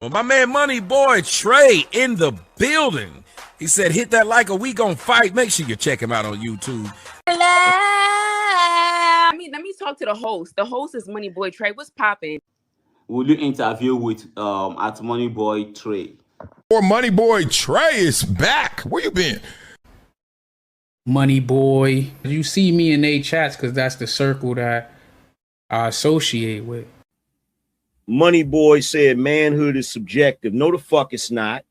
Well, my man MoneyBoy Trey in the building. He said, hit that like or we gon' fight. Make sure you check him out on YouTube. Hello. Let me talk to the host. The host is MoneyBoy Trey. What's popping? Will you interview with at MoneyBoy Trey? Or MoneyBoy Trey is back. Where you been? MoneyBoy. You see me in they chats because that's the circle that I associate with. MoneyBoy said manhood is subjective. No, the fuck it's not.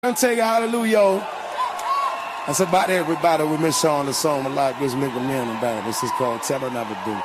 I'm taking hallelujah. That's about everybody. We miss on the song a lot. Gives me the man about it. This is called Tell Her Never Do.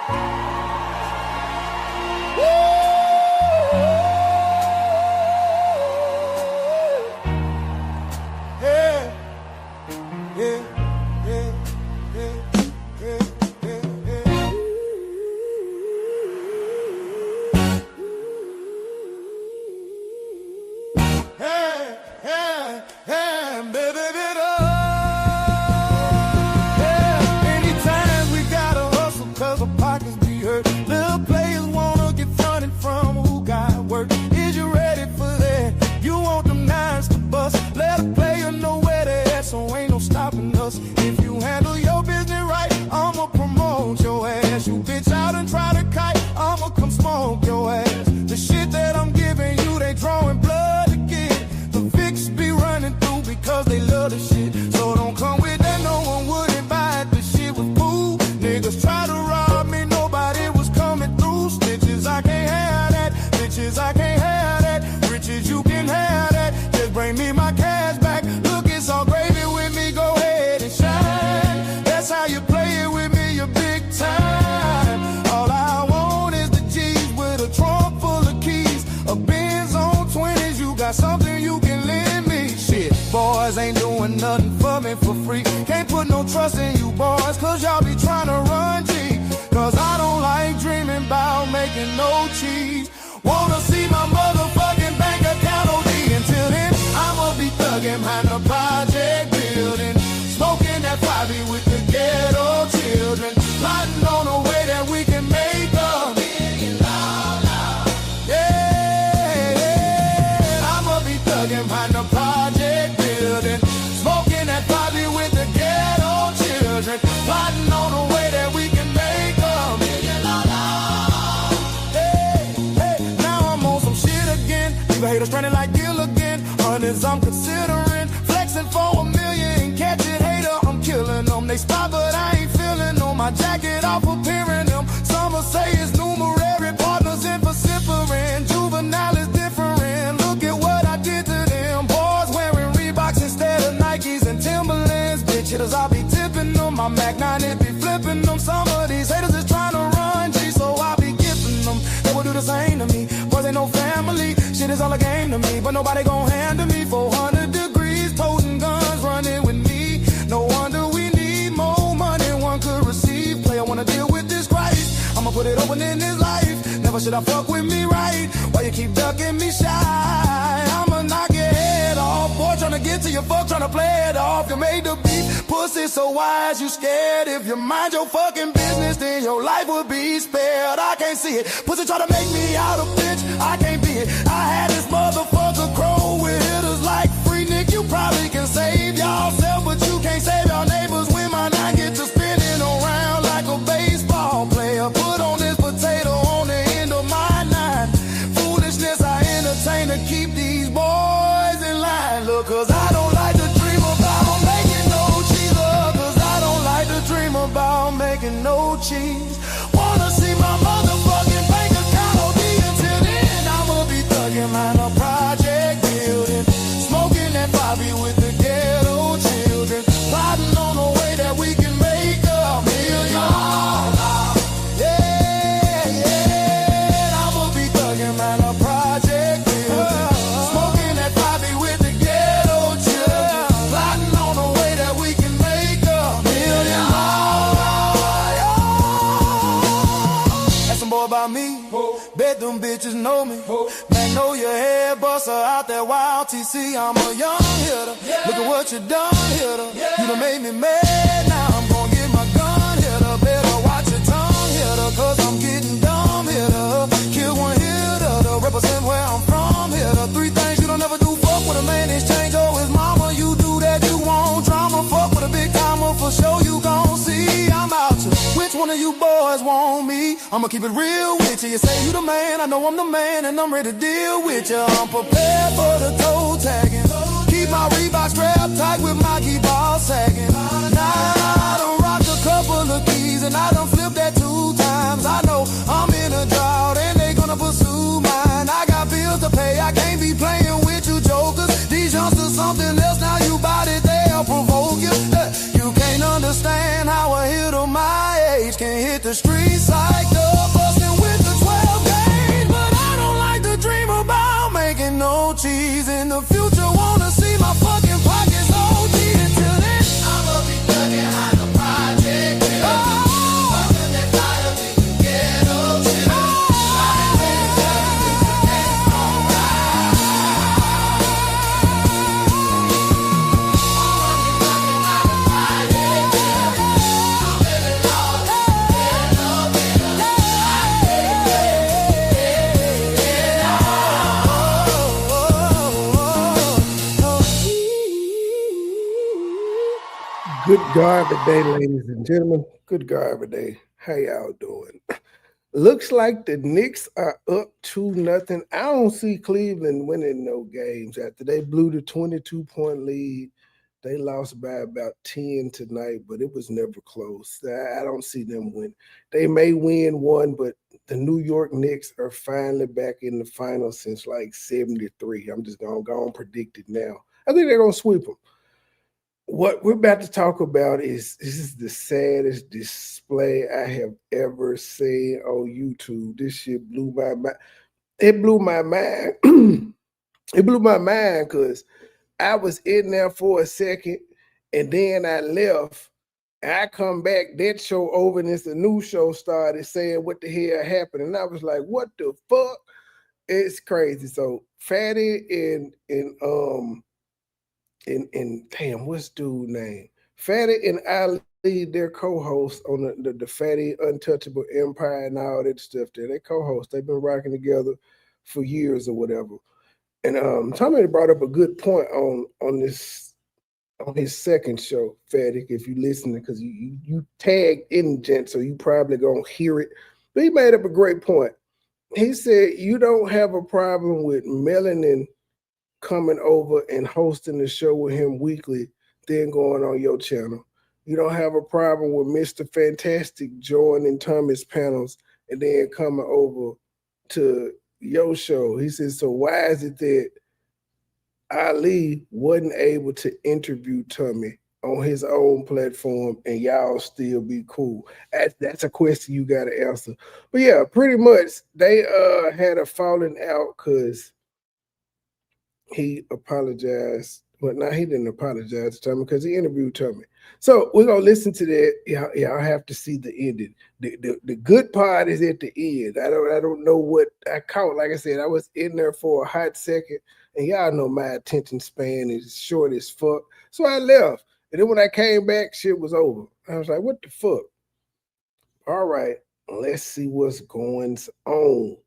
If you handle your business right, I'ma promote your ass. You bitch out and try to kite, I'ma come smoke your ass. The shit that I'm giving you, they drawing blood to get. The fix be running through because they love the shit. So don't come with that, no one wouldn't buy it. The shit was cool. Niggas try to rob me, nobody was coming through. Snitches, I can't have that. Bitches, I can't have that. Riches, you can have that. Just bring me my cash back. Look, it's all gravy with me, go ahead and shine. That's how you play it with me, you're big time. All I want is the G's with a trunk full of keys. A Benz on 20s, you got something you can lend me. Shit, boys ain't doing nothing for me for free. Can't put no trust in you boys, cause y'all be trying to run G. Cause I don't like dreaming about making no cheese. Wanna see my motherfucking bank account OD. Until then, I'ma be thugging behind the project building, smoking that 5 with the ghetto children, plotting on a way that we can make $1 million. Yeah, I'ma be thugging behind the project building, smoking that 5 with the ghetto children, plotting on a way that we can make $1 million. Hey, now I'm on some shit again. Leave a hater stranded like Gilligan. Hundreds I'm considering, flexing for $1 million. Catch it, hater, I'm killing them. They spot, but I ain't feeling them. My jacket off preparing them. Some will say it's numerary, partners in vocifering. Juvenile is different. Look at what I did to them. Boys wearing Reeboks instead of Nikes and Timberlands. Bitch hitters, I be tipping them. My Mac 9, it be flipping them. Some of these haters is trying to run G, so I be gifting them. They will do the same to me. Boys ain't no family. Shit is all a game to me, but nobody gon' handle me. 400 degrees, toting guns, running with me. No wonder we need more money one could receive. Player wanna deal with this Christ, I'ma put it open in his life. Never should I fuck with me right. Why you keep ducking me shy? I'ma knock your head off. Boy, tryna get to your fuck, tryna play it off. You made the beat, pussy so wise, you scared. If you mind your fucking business, then your life would be spared. I can't see it. Pussy try to make me out a bitch, I can't be it. I had this motherfucker crow with hitters like Free Nick. You probably can save yourself, but you can't save your neighbors. When my nine get to spinning around like a baseball player. Put on this potato on the end of my nine. Foolishness I entertain to keep these boys in line. Look, cause I don't like to dream about making no cheese. Cause I don't like to dream about making no cheese. Wanna see my motherfucking bank account OD. Until then, I'ma be thugging behind a project building, smoking that 5 with the ghetto children, plotting on a way that we can make $1 million. Yeah, I'ma be thugging behind a project building, smoking that 5 with the ghetto children, plotting on a way that we can make $1 million. Ask some boy about me. Bet them bitches know me. Magnolia hair buster out that wild TC. I'm a young hitter. Look at what you done, hitter. You done made me mad. Now I'm gonna get my gun, hitter. Better watch your tongue, hitter. Cause I'm getting dumb, hitter. Kill one hitter. boys want me. I'ma keep it real with you. You say you the man, I know I'm the man, and I'm ready to deal with you. I'm prepared for the toe tagging. Keep my Reebok strapped tight with my key ball sagging. Now I done rocked a couple of keys, and I done flipped that 2 times. I know I'm in a drought, and they gonna pursue mine. I got bills to pay, I can't be playing with you jokers. These youngsters something else, now you bout it, they'll provoke you. You can't understand how a hitter my age can hit the streets like the bustin' with the 12 gauge. But I don't like to dream about making no cheese in the future. Wanna see my fucking pockets OD until then. I'ma be thugging on the project. Fucking that fire, we can get up shit. Good garbage day, ladies and gentlemen. Good garbage day. How y'all doing? Looks like the Knicks are up 2-0. I don't see Cleveland winning no games after they blew the 22-point lead. They lost by about 10 tonight, but it was never close. I don't see them win. They may win one, but the New York Knicks are finally back in the finals since like 73. I'm just going to go and predict it now. I think they're going to sweep them. What we're about to talk about is this is the saddest display I have ever seen on YouTube. This shit blew my mind. It blew my mind. It blew my mind because I was in there for a second and then I left. I come back, that show over, and it's a new show started saying what the hell happened. And I was like, what the fuck? It's crazy. So Fatty and damn, what's dude name? Fatty and Ali, they're co-hosts on the Fatty Untouchable Empire and all that stuff there. They co-hosts. They've been rocking together for years or whatever. And Tommy brought up a good point on his second show, Fatty, if you listen, because you tagged in, gent, so you probably gonna hear it. But he made up a great point. He said you don't have a problem with Melanin coming over and hosting the show with him weekly, then going on your channel. You don't have a problem with Mr. Fantastic joining Tommy's panels and then coming over to your show. He says, so why is it that Ali wasn't able to interview Tommy on his own platform and y'all still be cool? That's a question you got to answer. But yeah, pretty much they had a falling out because he apologized. Well, now he didn't apologize to Tommy because he interviewed Tommy. So we're gonna listen to that. Y'all have to see the ending. The good part is at the end. I don't know what I caught. Like I said, I was in there for a hot second, and y'all know my attention span is short as fuck. So I left. And then when I came back, shit was over. I was like, what the fuck? All right, let's see what's going on.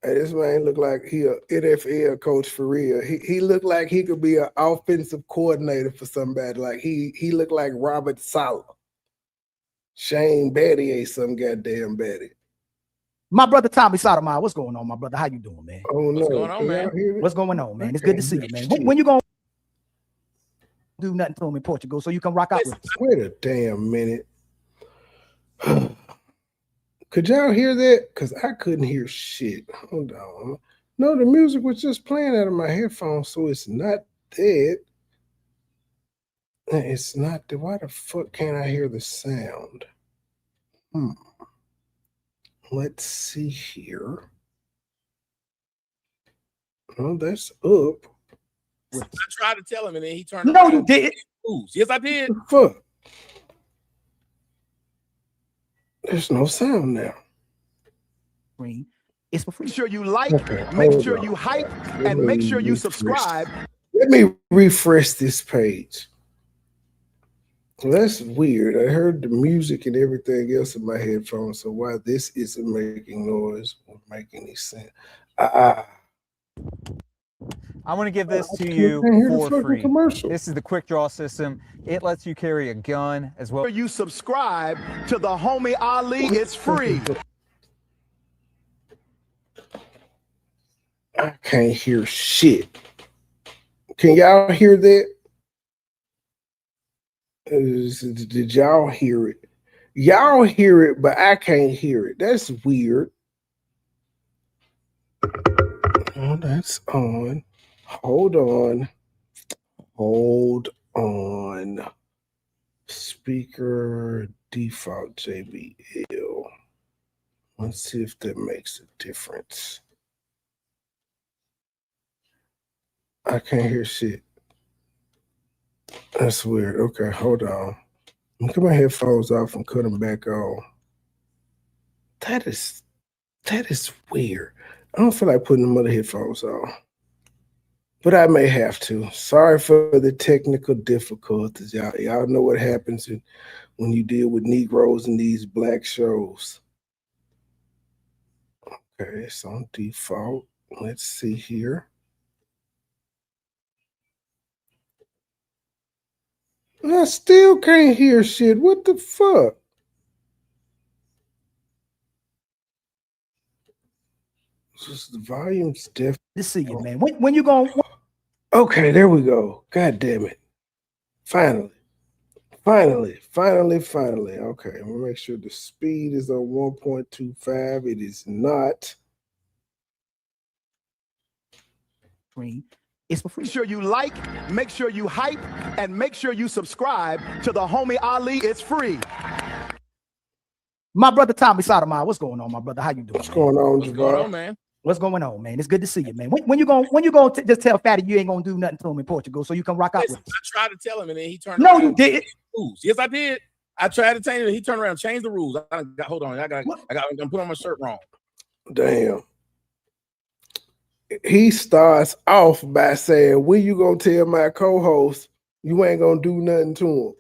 Hey, this man look like he a NFL coach for real. He looked like he could be an offensive coordinator for somebody. Like he looked like Robert Saleh. Shane Battier, some goddamn Batty. My brother Tommy Sotomayor, what's going on, my brother? How you doing, man? Oh no, What's going on, man? What's going on, man? It's good to see you, man. When you gonna do nothing to him in Portugal so you can rock out with us? Wait a damn minute. Could y'all hear that? Because I couldn't hear shit. Hold on. No, the music was just playing out of my headphones, so it's not that. It's not that. Why the fuck can't I hear the sound? Let's see here. Oh, that's up. I tried to tell him, and then he turned No, around. you did. Yes, I did. Fuck. There's no sound now. It's for free. Make sure you like, Okay, make hold sure on. you hype, Let and me make sure you refresh. subscribe. Let me refresh this page. That's weird. I heard the music and everything else in my headphones, so why this isn't making noise or making any sense? I'm going to give this to you for free. This is the quick draw system. It lets you carry a gun as well. You subscribe to the homie Ali, it's free. I can't hear shit. Can y'all hear that? Did y'all hear it? Y'all hear it, but I can't hear it. That's weird. Oh, that's on. Hold on. Hold on. Speaker default JBL. Let's see if that makes a difference. I can't hear shit. That's weird. Okay, hold on. Let me cut my headphones off and cut them back on. That is weird. I don't feel like putting them other headphones on, but I may have to. Sorry for the technical difficulties. Y'all know what happens when you deal with Negroes in these black shows. Okay, it's on default. Let's see here. I still can't hear shit. What the fuck? Just the volume's different. Let's see you, man. When you going? Okay, there we go. God damn it. Finally. Okay, I'm gonna make sure the speed is on 1.25. It is not. It's for free. Make sure you like, make sure you hype, and make sure you subscribe to the homie Ali. It's free. My brother Tommy Sotomayor, what's going on, my brother? How you doing? What's going on, What's going on, man? What's going on, man? It's good to see you, man. When you going to just tell Fatty you ain't gonna do nothing to him in Portugal, so you can rock out with us? I tried to tell him, and then he turned. No, you did. Yes, I did. I tried to tell him, and he turned around and changed the rules. Hold on, I'm putting on my shirt wrong. Damn. He starts off by saying, when you gonna tell my co-host you ain't gonna do nothing to him?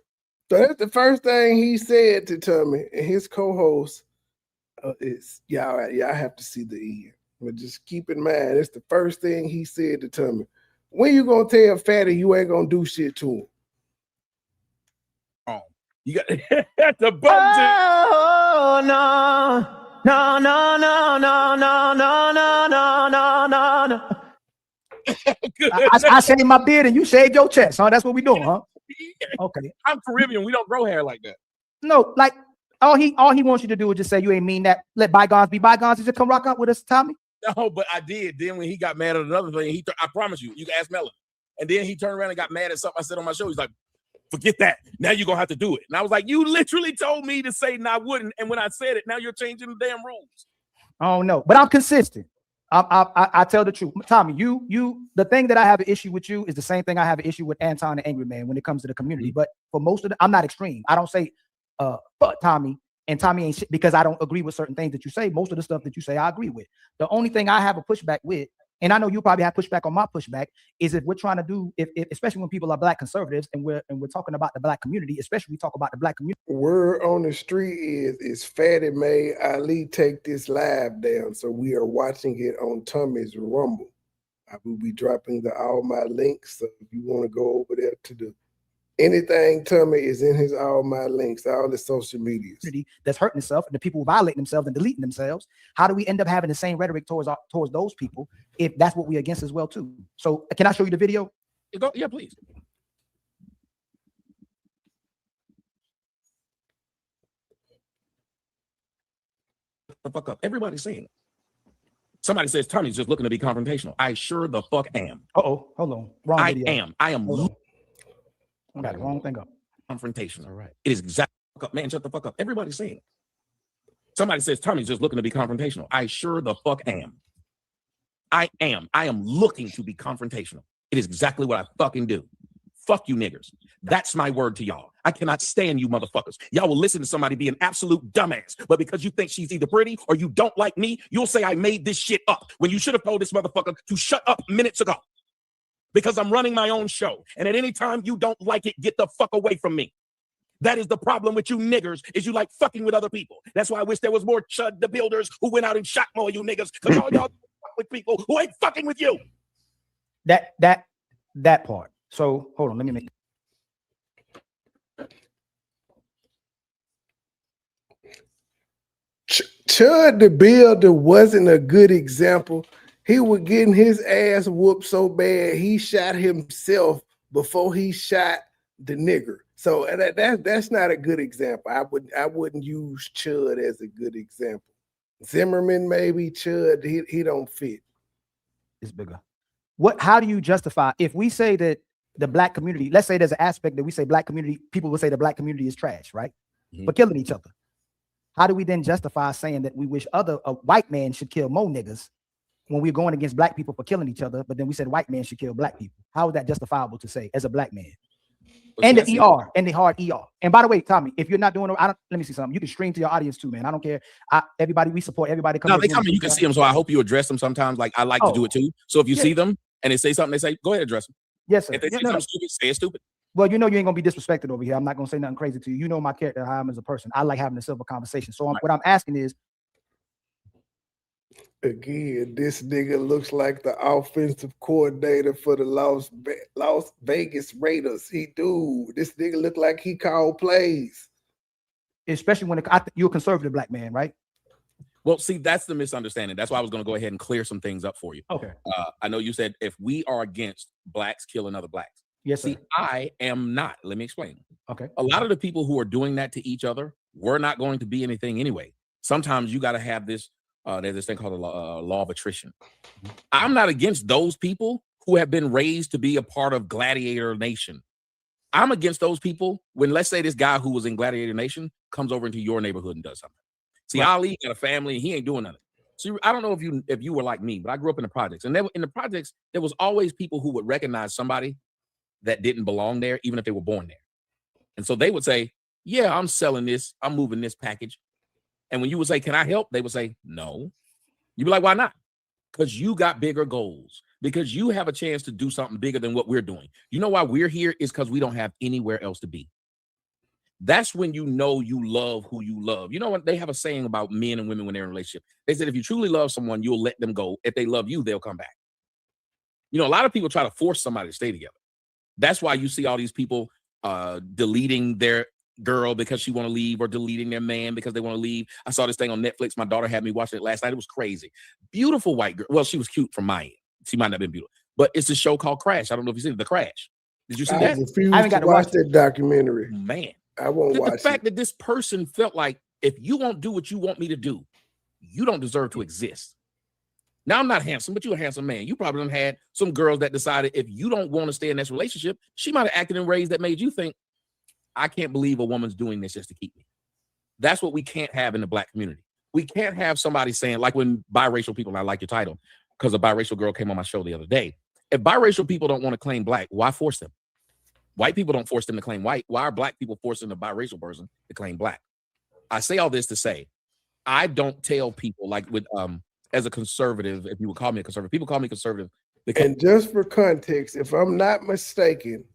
So that's the first thing he said to Tommy, and his co-host is y'all have to see the end. But just keep in mind, it's the first thing he said to Tommy. When you gonna tell Fatty you ain't gonna do shit to him? Oh, you got the button. Oh, no. No. I shaved my beard and you shaved your chest, huh? That's what we doing, huh? Okay. I'm Caribbean. We don't grow hair like that. No, like all he wants you to do is just say you ain't mean that. Let bygones be bygones. You just come rock out with us, Tommy. No, but I did. Then when he got mad at another thing, I promise you can ask Melon. And then he turned around and got mad at something I said on my show. He's like, forget that. Now you're gonna have to do it. And I was like, you literally told me to say I wouldn't. And when I said it, now you're changing the damn rules. Oh no, but I'm consistent. I tell the truth, Tommy. The thing that I have an issue with you is the same thing I have an issue with Anton and Angry Man when it comes to the community. But for most of I'm not extreme. I don't say fuck Tommy and Tommy ain't shit because I don't agree with certain things that you say. Most of the stuff that you say I agree with. The only thing I have a pushback with, and I know you probably have pushback on my pushback, is if we're trying to do, if especially when people are black conservatives and we're talking about the black community, especially we talk about the black community. Word on the street is Fatty made Ali take this live down, so we are watching it on Tommy's Rumble. I will be dropping all my links, so if you want to go over there to the anything Tommy is in his all my links, all the social medias. That's hurting itself and the people violating themselves and deleting themselves. How do we end up having the same rhetoric towards those people if that's what we're against as well too? So can I show you the video? Yeah, please. The fuck up. Everybody's saying it. Somebody says Tommy's just looking to be confrontational. I sure the fuck am. Uh-oh, hold on. Wrong video. I am. I got the wrong thing up. Confrontation. All right. It is exactly. Man, shut the fuck up. Everybody's saying it. Somebody says Tommy's just looking to be confrontational. I sure the fuck am. I am. I am looking to be confrontational. It is exactly what I fucking do. Fuck you niggers. That's my word to y'all. I cannot stand you motherfuckers. Y'all will listen to somebody be an absolute dumbass, but because you think she's either pretty or you don't like me, you'll say I made this shit up when you should have told this motherfucker to shut up minutes ago. Because I'm running my own show. And at any time you don't like it, get the fuck away from me. That is the problem with you niggers, is you like fucking with other people. That's why I wish there was more Chud the Builders who went out and shot more of you niggas, because all y'all fuck with people who ain't fucking with you. that part. So hold on, let me make. Chud the Builder wasn't a good example. He was getting his ass whooped so bad he shot himself before he shot the nigger. So that's not a good example. I wouldn't use Chud as a good example. Zimmerman maybe, Chud he don't fit. It's bigger. How do you justify if we say that the black community? Let's say there's an aspect that we say black community. People will say the black community is trash, right? For killing each other. How do we then justify saying that we wish a white man should kill more niggas when we're going against black people for killing each other, but then we said white man should kill black people? How is that justifiable to say as a black man? And the ER and the hard ER. And by the way, Tommy, if you're not doing it, let me see something. You can stream to your audience too, man. I don't care. Everybody, we support everybody. No, they come in, you can see them. So I hope you address them sometimes. Like I like to do it too. So if you see them and they say something, they say, go ahead, address them. Yes, sir. If they say something stupid, say it's stupid. Well, you know you ain't gonna be disrespected over here. I'm not gonna say nothing crazy to you. You know my character, how I'm as a person. I like having a civil conversation. So what I'm asking is, again, this nigga looks like the offensive coordinator for the Las Vegas Raiders. This nigga look like he called plays. Especially when you're a conservative black man, right? Well, see, that's the misunderstanding. That's why I was going to go ahead and clear some things up for you. Okay. I know you said if we are against blacks killing other blacks. Yes, see, sir. I am not. Let me explain. Okay. A lot of the people who are doing that to each other, we're not going to be anything anyway. Sometimes you got to have this. There's this thing called the law of attrition. I'm not against those people who have been raised to be a part of Gladiator Nation. I'm against those people when, let's say, this guy who was in Gladiator Nation comes over into your neighborhood and does something. See, right. Ali got a family and he ain't doing nothing. So I don't know if you were like me, but I grew up in the projects, and in the projects there was always people who would recognize somebody that didn't belong there, even if they were born there. And so they would say, "Yeah, I'm selling this. I'm moving this package." And when you would say, "Can I help?" they would say, "No." You'd be like, "Why not?" Because you got bigger goals. Because you have a chance to do something bigger than what we're doing. You know why we're here is because we don't have anywhere else to be. That's when you know you love who you love. You know what? They have a saying about men and women when they're in a relationship. They said, if you truly love someone, you'll let them go. If they love you, they'll come back. You know, a lot of people try to force somebody to stay together. That's why you see all these people deleting their girl because she want to leave, or deleting their man because they want to leave. I saw this thing on Netflix. My daughter had me watching it last night. It was crazy. Beautiful white girl. Well, she was cute from my end. She might not have been beautiful. But it's a show called Crash. I don't know if you've seen it. The Crash. Did you see that? I haven't got to watch that documentary. Man. I won't watch it. The fact that this person felt like, if you won't do what you want me to do, you don't deserve to exist. Now, I'm not handsome, but you're a handsome man. You probably done had some girls that decided if you don't want to stay in this relationship, she might have acted in ways that made you think, I can't believe a woman's doing this just to keep me. That's what we can't have in the black community. We can't have somebody saying, like when biracial people, and I like your title, because a biracial girl came on my show the other day. If biracial people don't want to claim black, why force them? White people don't force them to claim white. Why are black people forcing a biracial person to claim black? I say all this to say, I don't tell people, like with as a conservative, if you would call me a conservative, people call me conservative. And just for context, if I'm not mistaken,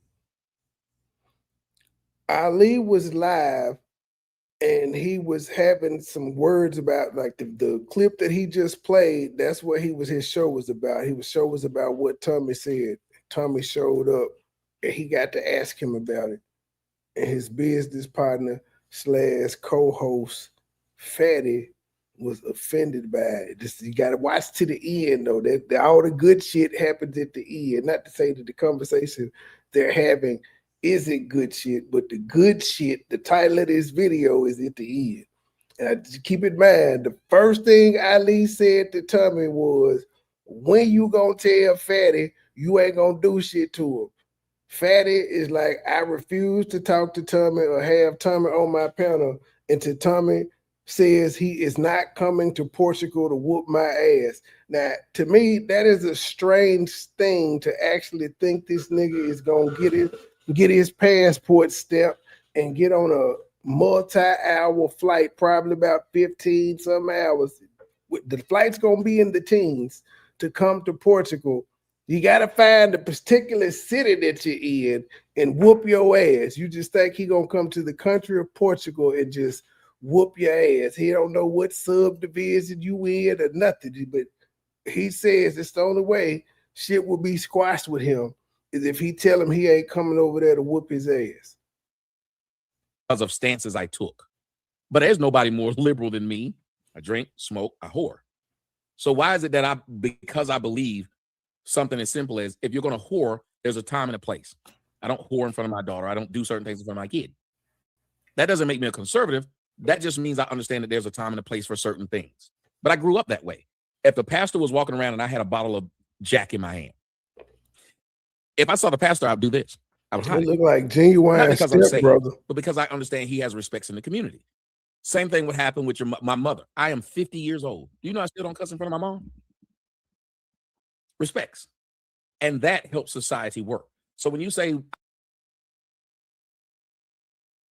Ali was live and he was having some words about, like, the clip that he just played. That's what his show was about. His show was about what Tommy said. Tommy showed up and he got to ask him about it. And his business partner / co-host, Fatty, was offended by it. You got to watch to the end, though. That all the good shit happens at the end. Not to say that the conversation they're having isn't good shit, but the good shit, the title of this video, is at the end. And keep in mind, the first thing Ali said to Tommy was, when you gonna tell Fatty you ain't gonna do shit to him? Fatty is like, I refuse to talk to Tommy or have Tommy on my panel until Tommy says he is not coming to Portugal to whoop my ass. Now, to me, that is a strange thing to actually think this nigga is gonna get his passport stamped and get on a multi-hour flight, probably about 15 some hours. The flight's gonna be in the teens to come to Portugal. You gotta find the particular city that you're in and whoop your ass. You just think he gonna come to the country of Portugal and just whoop your ass. He don't know what subdivision you in or nothing, but he says it's the only way shit will be squashed with him is if he tell him he ain't coming over there to whoop his ass. Because of stances I took. But there's nobody more liberal than me. I drink, smoke, I whore. So why is it that because I believe something as simple as if you're going to whore, there's a time and a place. I don't whore in front of my daughter. I don't do certain things in front of my kid. That doesn't make me a conservative. That just means I understand that there's a time and a place for certain things. But I grew up that way. If the pastor was walking around and I had a bottle of Jack in my hand, if I saw the pastor, I'd do this. I would hide it. Look like genuine Not because I'm saved, brother, but because I understand he has respects in the community. Same thing would happen with my mother. I am 50 years old. Do you know I still don't cuss in front of my mom? Respects. And that helps society work. So when you say,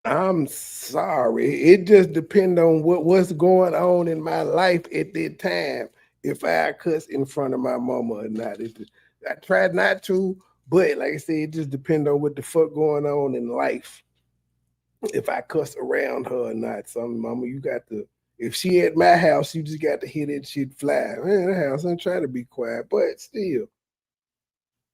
I'm sorry, it just depends on what's going on in my life at that time. If I cuss in front of my mama or not, I try not to, but like I said, it just depends on what the fuck going on in life. If I cuss around her or not, mama, you got to. If she at my house, you just got to hear that shit fly. Man, the house, I'm trying to be quiet, but still.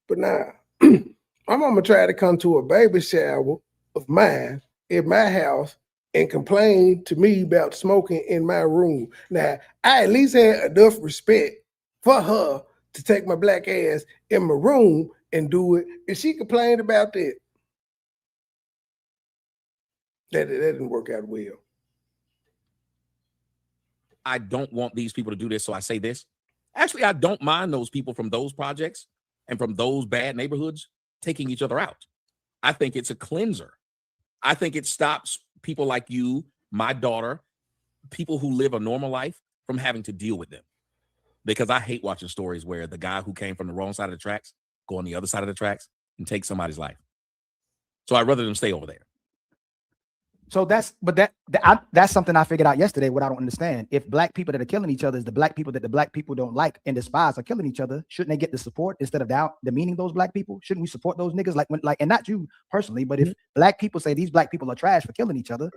But nah, my mama tried to come to a baby shower of mine at my house and complain to me about smoking in my room. Now, I at least had enough respect for her to take my black ass in my room and do it. And she complained about that. That didn't work out well. I don't want these people to do this, so I say this. Actually, I don't mind those people from those projects and from those bad neighborhoods taking each other out. I think it's a cleanser. I think it stops people like you, my daughter, people who live a normal life from having to deal with them. Because I hate watching stories where the guy who came from the wrong side of the tracks go on the other side of the tracks and take somebody's life. So I'd rather them stay over there. So that's something I figured out yesterday. What I don't understand: if black people that are killing each other is the black people that the black people don't like and despise are killing each other, shouldn't they get the support instead of demeaning those black people? Shouldn't we support those niggas? And not you personally, but if black people say these black people are trash for killing each other,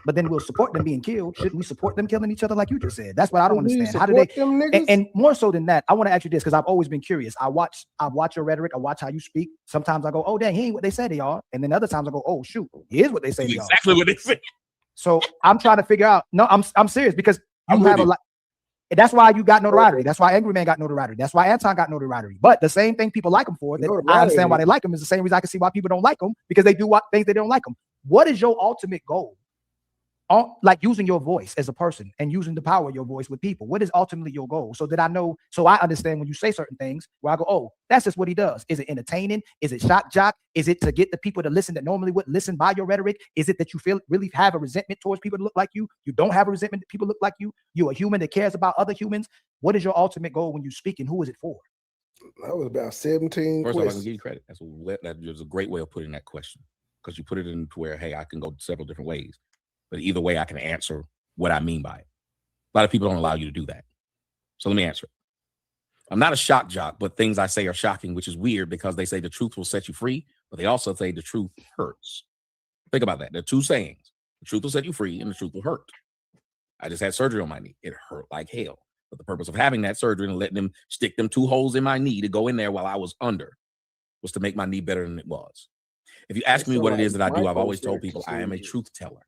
but then we'll support them being killed, shouldn't we support them killing each other like you just said? That's what I don't understand. How do they? And more so than that, I want to ask you this because I've always been curious. I watch your rhetoric. I watch how you speak. Sometimes I go, oh dang, he ain't what they said they are, and then other times I go, oh shoot, he is what they say they are. Exactly what they say. So I'm trying to figure out. No, I'm serious because you have a lot. That's why you got notoriety. That's why Angry Man got notoriety. That's why Anton got notoriety. But the same thing people like him for, that I understand why they like him, is the same reason I can see why people don't like him, because they do things they don't like him. What is your ultimate goal? Like using your voice as a person and using the power of your voice with people. What is ultimately your goal? So that I know, so I understand when you say certain things where I go, oh, that's just what he does. Is it entertaining? Is it shock jock? Is it to get the people to listen that normally would listen by your rhetoric? Is it that you really have a resentment towards people that look like you? You don't have a resentment that people look like you? You're a human that cares about other humans. What is your ultimate goal when you speak, and who is it for? That was about 17 First of all, I questions. can give you credit. That was a great way of putting that question, because you put it in where, hey, I can go several different ways. But either way, I can answer what I mean by it. A lot of people don't allow you to do that. So let me answer it. I'm not a shock jock, but things I say are shocking, which is weird because they say the truth will set you free, but they also say the truth hurts. Think about that. There are two sayings. The truth will set you free and the truth will hurt. I just had surgery on my knee. It hurt like hell. But the purpose of having that surgery and letting them stick them 2 holes in my knee to go in there while I was under was to make my knee better than it was. If you ask me what it is that I do, I've always told people I am a truth teller.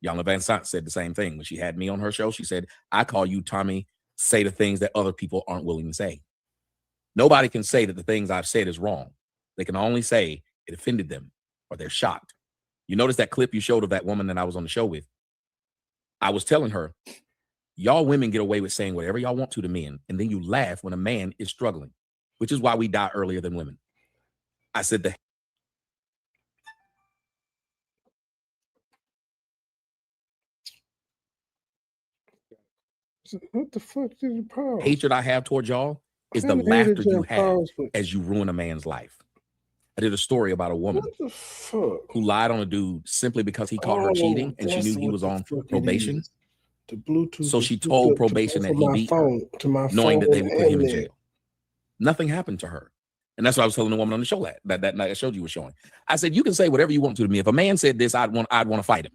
Yana Van Sant said the same thing. When she had me on her show, she said, I call you, Tommy, say the things that other people aren't willing to say. Nobody can say that the things I've said is wrong. They can only say it offended them or they're shocked. You notice that clip you showed of that woman that I was on the show with? I was telling her, y'all women get away with saying whatever y'all want to men, and then you laugh when a man is struggling, which is why we die earlier than women. I said that. What the fuck did you pause? Hatred I have towards y'all is the laughter you have as you ruin a man's life. I did a story about a woman who lied on a dude simply because he caught her cheating and she knew he was on probation. The Bluetooth. So she told probation that he beat her, knowing that they would put him in jail. Nothing happened to her. And that's what I was telling the woman on the show that night I showed you was showing. I said, you can say whatever you want to me. If a man said this, I'd want to fight him.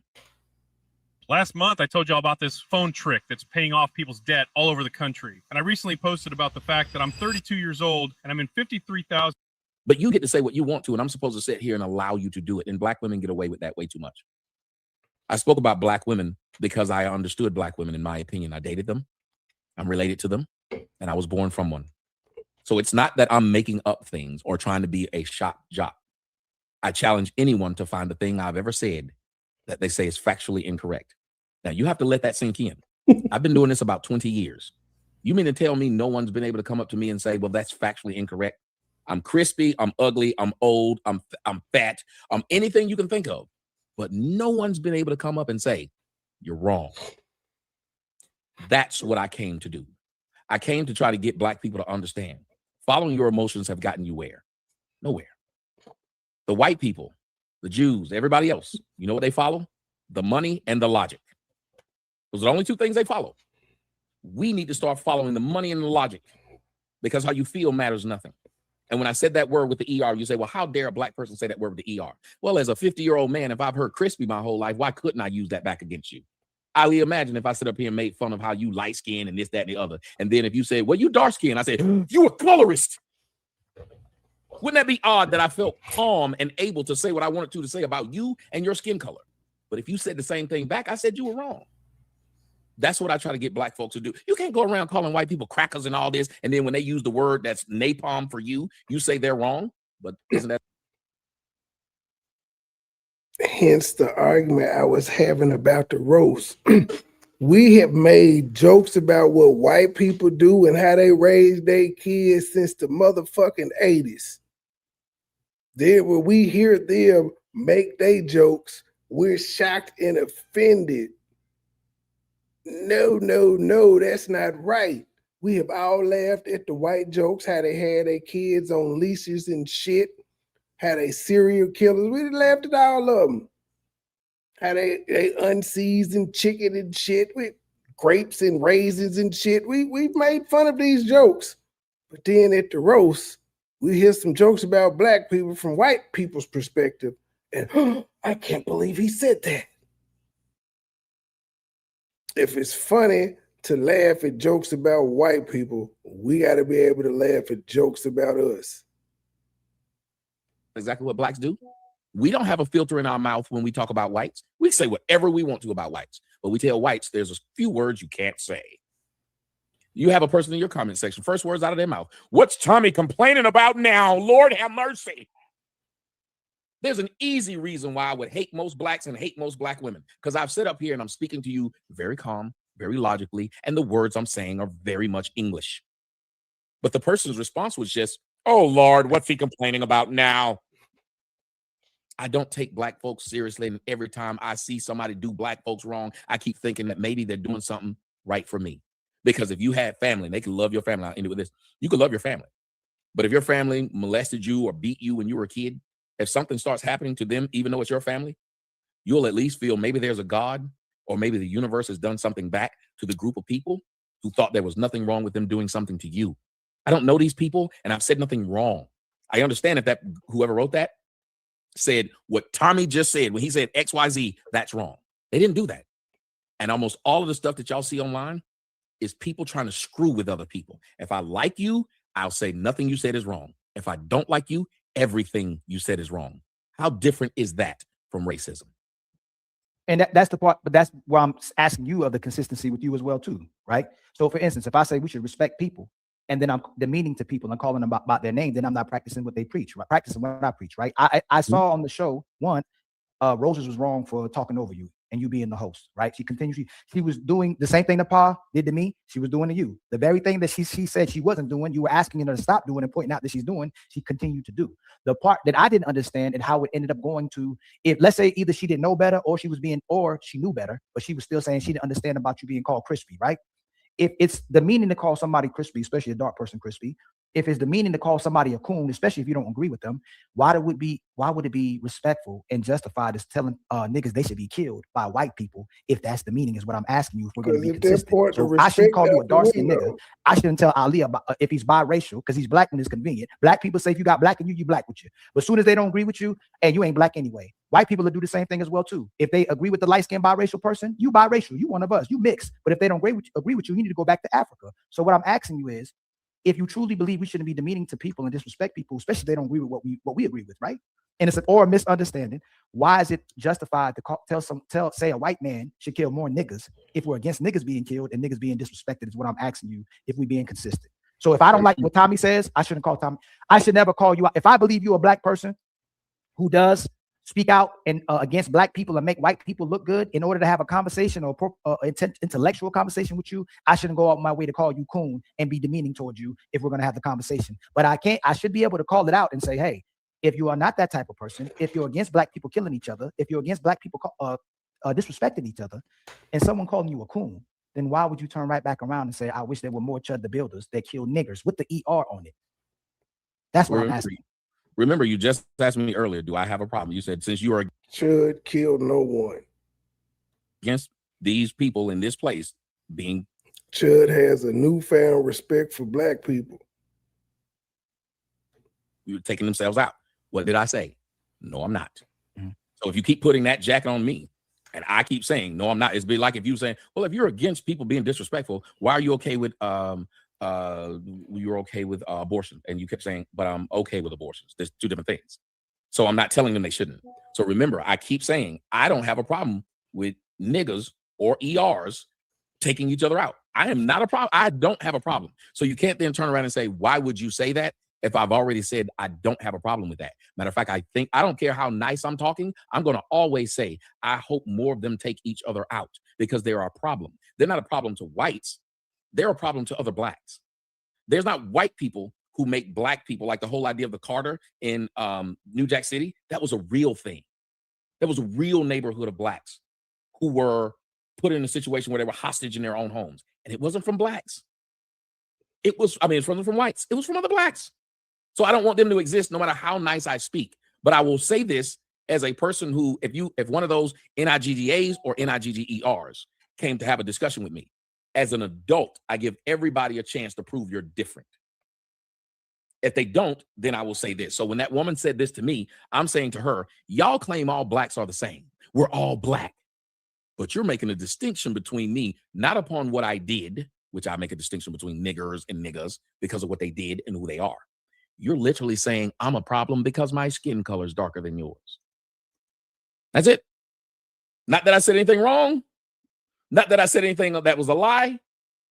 Last month, I told y'all about this phone trick that's paying off people's debt all over the country. And I recently posted about the fact that I'm 32 years old and I'm in 53,000. But you get to say what you want to, and I'm supposed to sit here and allow you to do it. And black women get away with that way too much. I spoke about black women because I understood black women, in my opinion. I dated them. I'm related to them, and I was born from one. So it's not that I'm making up things or trying to be a shock jock. I challenge anyone to find the thing I've ever said that they say is factually incorrect. Now, you have to let that sink in. I've been doing this about 20 years. You mean to tell me no one's been able to come up to me and say, well, that's factually incorrect? I'm crispy, I'm ugly, I'm old, I'm fat, I'm anything you can think of. But no one's been able to come up and say, you're wrong. That's what I came to do. I came to try to get black people to understand. Following your emotions have gotten you where? Nowhere. The white people, the Jews, everybody else, you know what they follow? The money and the logic. Those are the only two things they follow. We need to start following the money and the logic, because how you feel matters nothing. And when I said that word with the ER, you say, well, how dare a black person say that word with the ER? Well, as a 50-year-old man, if I've heard crispy my whole life, why couldn't I use that back against you? Highly imagine if I sit up here and made fun of how you light skin and this, that, and the other. And then if you say, well, you dark skin, I said, you a colorist. Wouldn't that be odd that I felt calm and able to say what I wanted to say about you and your skin color? But if you said the same thing back, I said you were wrong. That's what I try to get black folks to do. You can't go around calling white people crackers and all this, and then when they use the word that's napalm for you, you say they're wrong. But isn't that? Hence the argument I was having about the roast. We have made jokes about what white people do and how they raise their kids since the motherfucking 80s. Then when we hear them make their jokes, we're shocked and offended. No, that's not right. We have all laughed at the white jokes, how they had their kids on leashes and shit, how they serial killers. We laughed at all of them. How they unseasoned chicken and shit with grapes and raisins and shit. We've made fun of these jokes. But then at the roast, we hear some jokes about black people from white people's perspective. And I can't believe he said that. If it's funny to laugh at jokes about white people, we got to be able to laugh at jokes about us. Exactly what blacks do. We don't have a filter in our mouth when we talk about whites. We say whatever we want to about whites, but we tell whites there's a few words you can't say. You have a person in your comment section, first words out of their mouth. What's Tommy complaining about now? Lord have mercy. There's an easy reason why I would hate most blacks and hate most black women, because I've sit up here and I'm speaking to you very calm, very logically, and the words I'm saying are very much English. But the person's response was just, oh, Lord, what's he complaining about now? I don't take black folks seriously, and every time I see somebody do black folks wrong, I keep thinking that maybe they're doing something right for me. Because if you had family, and they can love your family, I'll end it with this, you can love your family. But if your family molested you or beat you when you were a kid, if something starts happening to them, even though it's your family, you'll at least feel maybe there's a God, or maybe the universe has done something back to the group of people who thought there was nothing wrong with them doing something to you. I don't know these people, and I've said nothing wrong. I understand that whoever wrote that said what Tommy just said when he said XYZ, that's wrong. They didn't do that. And almost all of the stuff that y'all see online is people trying to screw with other people. If I like you, I'll say nothing you said is wrong. If I don't like you, everything you said is wrong. How different is that from racism? And that's the part, but that's why I'm asking you of the consistency with you as well too, right? So for instance, if I say we should respect people, and then I'm demeaning to people and calling them about their name, then I'm not practicing what they preach, right? Practicing what I preach, right? I saw on the show, Roses was wrong for talking over you and you being the host, right? She was doing the same thing that Pa did to me, she was doing to you. The very thing that she said she wasn't doing, you were asking her to stop doing and pointing out that she's doing, she continued to do. The part that I didn't understand and how it ended up going to, if let's say either she didn't know better or she knew better, but she was still saying she didn't understand about you being called crispy, right? If it's the meaning to call somebody crispy, especially a dark person crispy, if it's demeaning to call somebody a coon, especially if you don't agree with them, why would it be respectful and justified as telling niggas they should be killed by white people if that's the meaning is what I'm asking you if we're going to be consistent. So I shouldn't call you a dark-skinned nigga. I shouldn't tell Ali about if he's biracial because he's black when it's convenient. Black people say if you got black in you, you black with you. But as soon as they don't agree with you, and you ain't black anyway, white people will do the same thing as well too. If they agree with the light-skinned biracial person, you biracial, you one of us, you mix. But if they don't agree with you, you need to go back to Africa. So what I'm asking you is, if you truly believe we shouldn't be demeaning to people and disrespect people, especially if they don't agree with what we agree with, right? And it's or a misunderstanding. Why is it justified to say a white man should kill more niggas if we're against niggas being killed and niggas being disrespected? Is what I'm asking you. If we being consistent. So if I don't like what Tommy says, I shouldn't call Tommy. I should never call you out. If I believe you're a black person who does speak out and against black people and make white people look good in order to have a conversation or intellectual conversation with you, I shouldn't go out my way to call you coon and be demeaning towards you if we're going to have the conversation. But I should be able to call it out and say, hey, if you are not that type of person, if you're against black people killing each other, if you're against black people disrespecting each other, and someone calling you a coon, then why would you turn right back around and say, I wish there were more Chud the Builders that kill niggers with the ER on it? That's what I'm asking. Remember, you just asked me earlier, do I have a problem? You said, since you are Chud killed no one against these people in this place being. Chud has a newfound respect for black people. You're taking themselves out. What did I say? No, I'm not. Mm-hmm. So if you keep putting that jacket on me and I keep saying, no, I'm not, it's be like if you saying, well, if you're against people being disrespectful, why are you okay with you're okay with abortion, and you kept saying, but I'm okay with abortions. There's two different things. So I'm not telling them they shouldn't. So remember, I keep saying I don't have a problem with niggas or ERs taking each other out. I am not a problem. I don't have a problem. So you can't then turn around and say, why would you say that if I've already said I don't have a problem with that? Matter of fact, I don't care how nice I'm talking. I'm going to always say, I hope more of them take each other out because they're a problem. They're not a problem to whites. They're a problem to other blacks. There's not white people who make black people, like the whole idea of the Carter in New Jack City. That was a real thing. That was a real neighborhood of blacks who were put in a situation where they were hostage in their own homes. And it wasn't from blacks. It was, it wasn't from whites. It was from other blacks. So I don't want them to exist no matter how nice I speak. But I will say this as a person who, if one of those NIGGAs or NIGGERs came to have a discussion with me, as an adult, I give everybody a chance to prove you're different. If they don't, then I will say this. So when that woman said this to me, I'm saying to her, y'all claim all blacks are the same. We're all black. But you're making a distinction between me, not upon what I did, which I make a distinction between niggers and niggas because of what they did and who they are. You're literally saying I'm a problem because my skin color is darker than yours. That's it. Not that I said anything wrong. Not that I said anything that was a lie.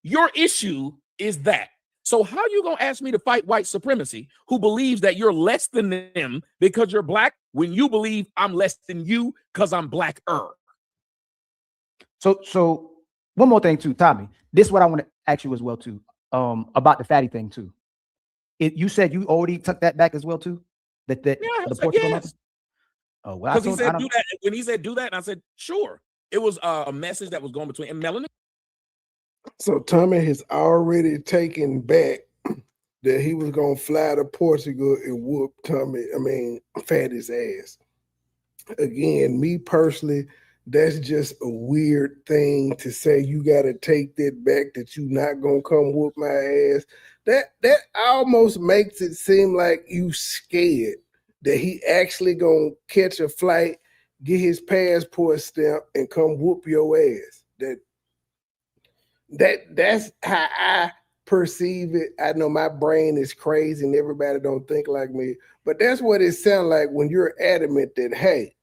Your issue is that. So how you going to ask me to fight white supremacy who believes that you're less than them because you're black when you believe I'm less than you because I'm blacker? So one more thing too, Tommy. This is what I want to ask you as well too, about the fatty thing too. You said you already took that back as well too? The Portugal yes. Oh, well, because he said do that. When he said do that, and I said, sure. It was a message that was going between Melanie. So Tommy has already taken back that he was gonna fly to Portugal and whoop Fatty's ass. Again, me personally, that's just a weird thing to say. You gotta take that back, that you not gonna come whoop my ass. That almost makes it seem like you scared that he actually gonna catch a flight, get his passport stamp, and come whoop your ass. That's how I perceive it. I know my brain is crazy and everybody don't think like me, but that's what it sounds like when you're adamant that, hey,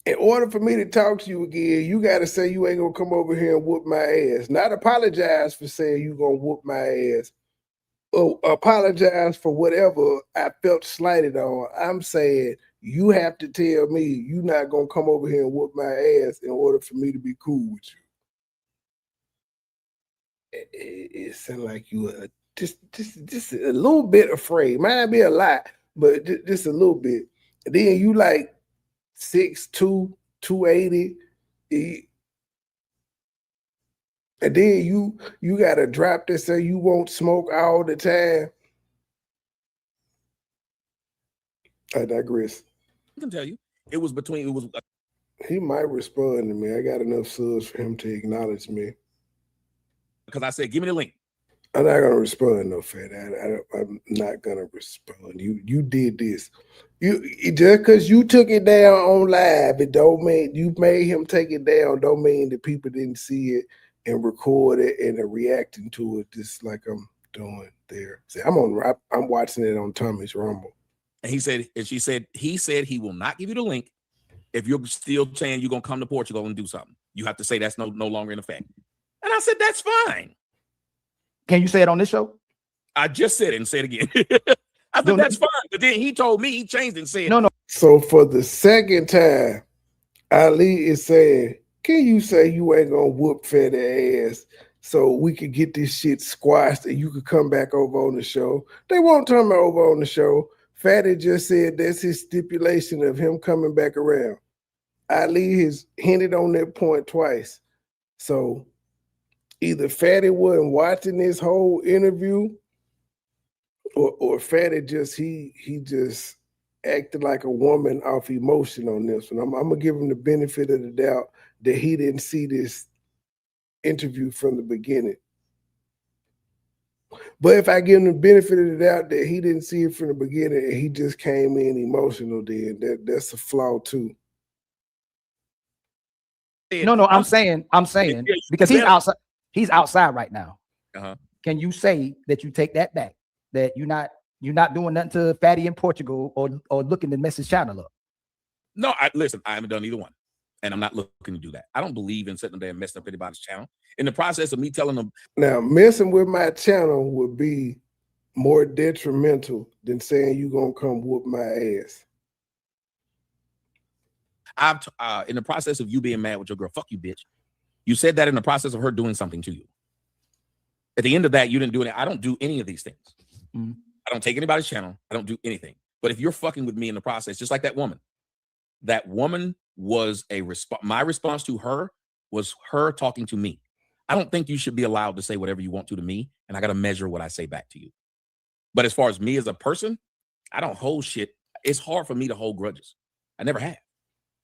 in order for me to talk to you again, you got to say you ain't gonna come over here and whoop my ass. Not apologize for saying you gonna whoop my ass. Or apologize for whatever I felt slighted on. I'm saying you have to tell me you not gonna come over here and whoop my ass in order for me to be cool with you. It sounds like you are just a little bit afraid. Might not be a lot, but just a little bit. And then you like 6'2", 280. And then you got a drop that say you won't smoke all the time. I digress. I can tell you, it was between, it was. He might respond to me. I got enough subs for him to acknowledge me. Because I said, give me the link. I'm not gonna respond, no fat. I'm not gonna respond. You did this. You just because you took it down on live, it don't mean you made him take it down. Don't mean that people didn't see it and record it and are reacting to it, just like I'm doing there. See, I'm watching it on Tommy's Rumble. And he said, and she said, he said he will not give you the link if you're still saying you're gonna come to Portugal and do something. You have to say that's no longer in effect. And I said, that's fine. Can you say it on this show? I just said it and say it again. I said, that's fine. But then he told me, he changed it and said, no. So for the second time, Ali is saying, can you say you ain't gonna whoop fatty ass so we could get this shit squashed and you could come back over on the show? They won't turn me over on the show. Fatty just said that's his stipulation of him coming back around. Ali has hinted on that point twice. So either Fatty wasn't watching this whole interview, or Fatty just he just acted like a woman off emotion on this one. I'm gonna give him the benefit of the doubt that he didn't see this interview from the beginning. But if I give him the benefit of the doubt that he didn't see it from the beginning and he just came in emotional, then that's a flaw too. No, I'm saying because he's outside. He's outside right now. Can you say that you take that back? That you're not doing nothing to Fatty in Portugal or looking to mess his channel up? No, listen, I haven't done either one. And I'm not looking to do that. I don't believe in sitting there and messing up anybody's channel. In the process of me telling them. Now, messing with my channel would be more detrimental than saying you're going to come whoop my ass. In the process of you being mad with your girl, fuck you, bitch. You said that in the process of her doing something to you. At the end of that, you didn't do it. I don't do any of these things. I don't take anybody's channel. I don't do anything. But if you're fucking with me in the process, just like that woman was my response to her was her talking to me. I don't think you should be allowed to say whatever you want to me, and I got to measure what I say back to you. But as far as me as a person, I don't hold shit. It's hard for me to hold grudges. I never have.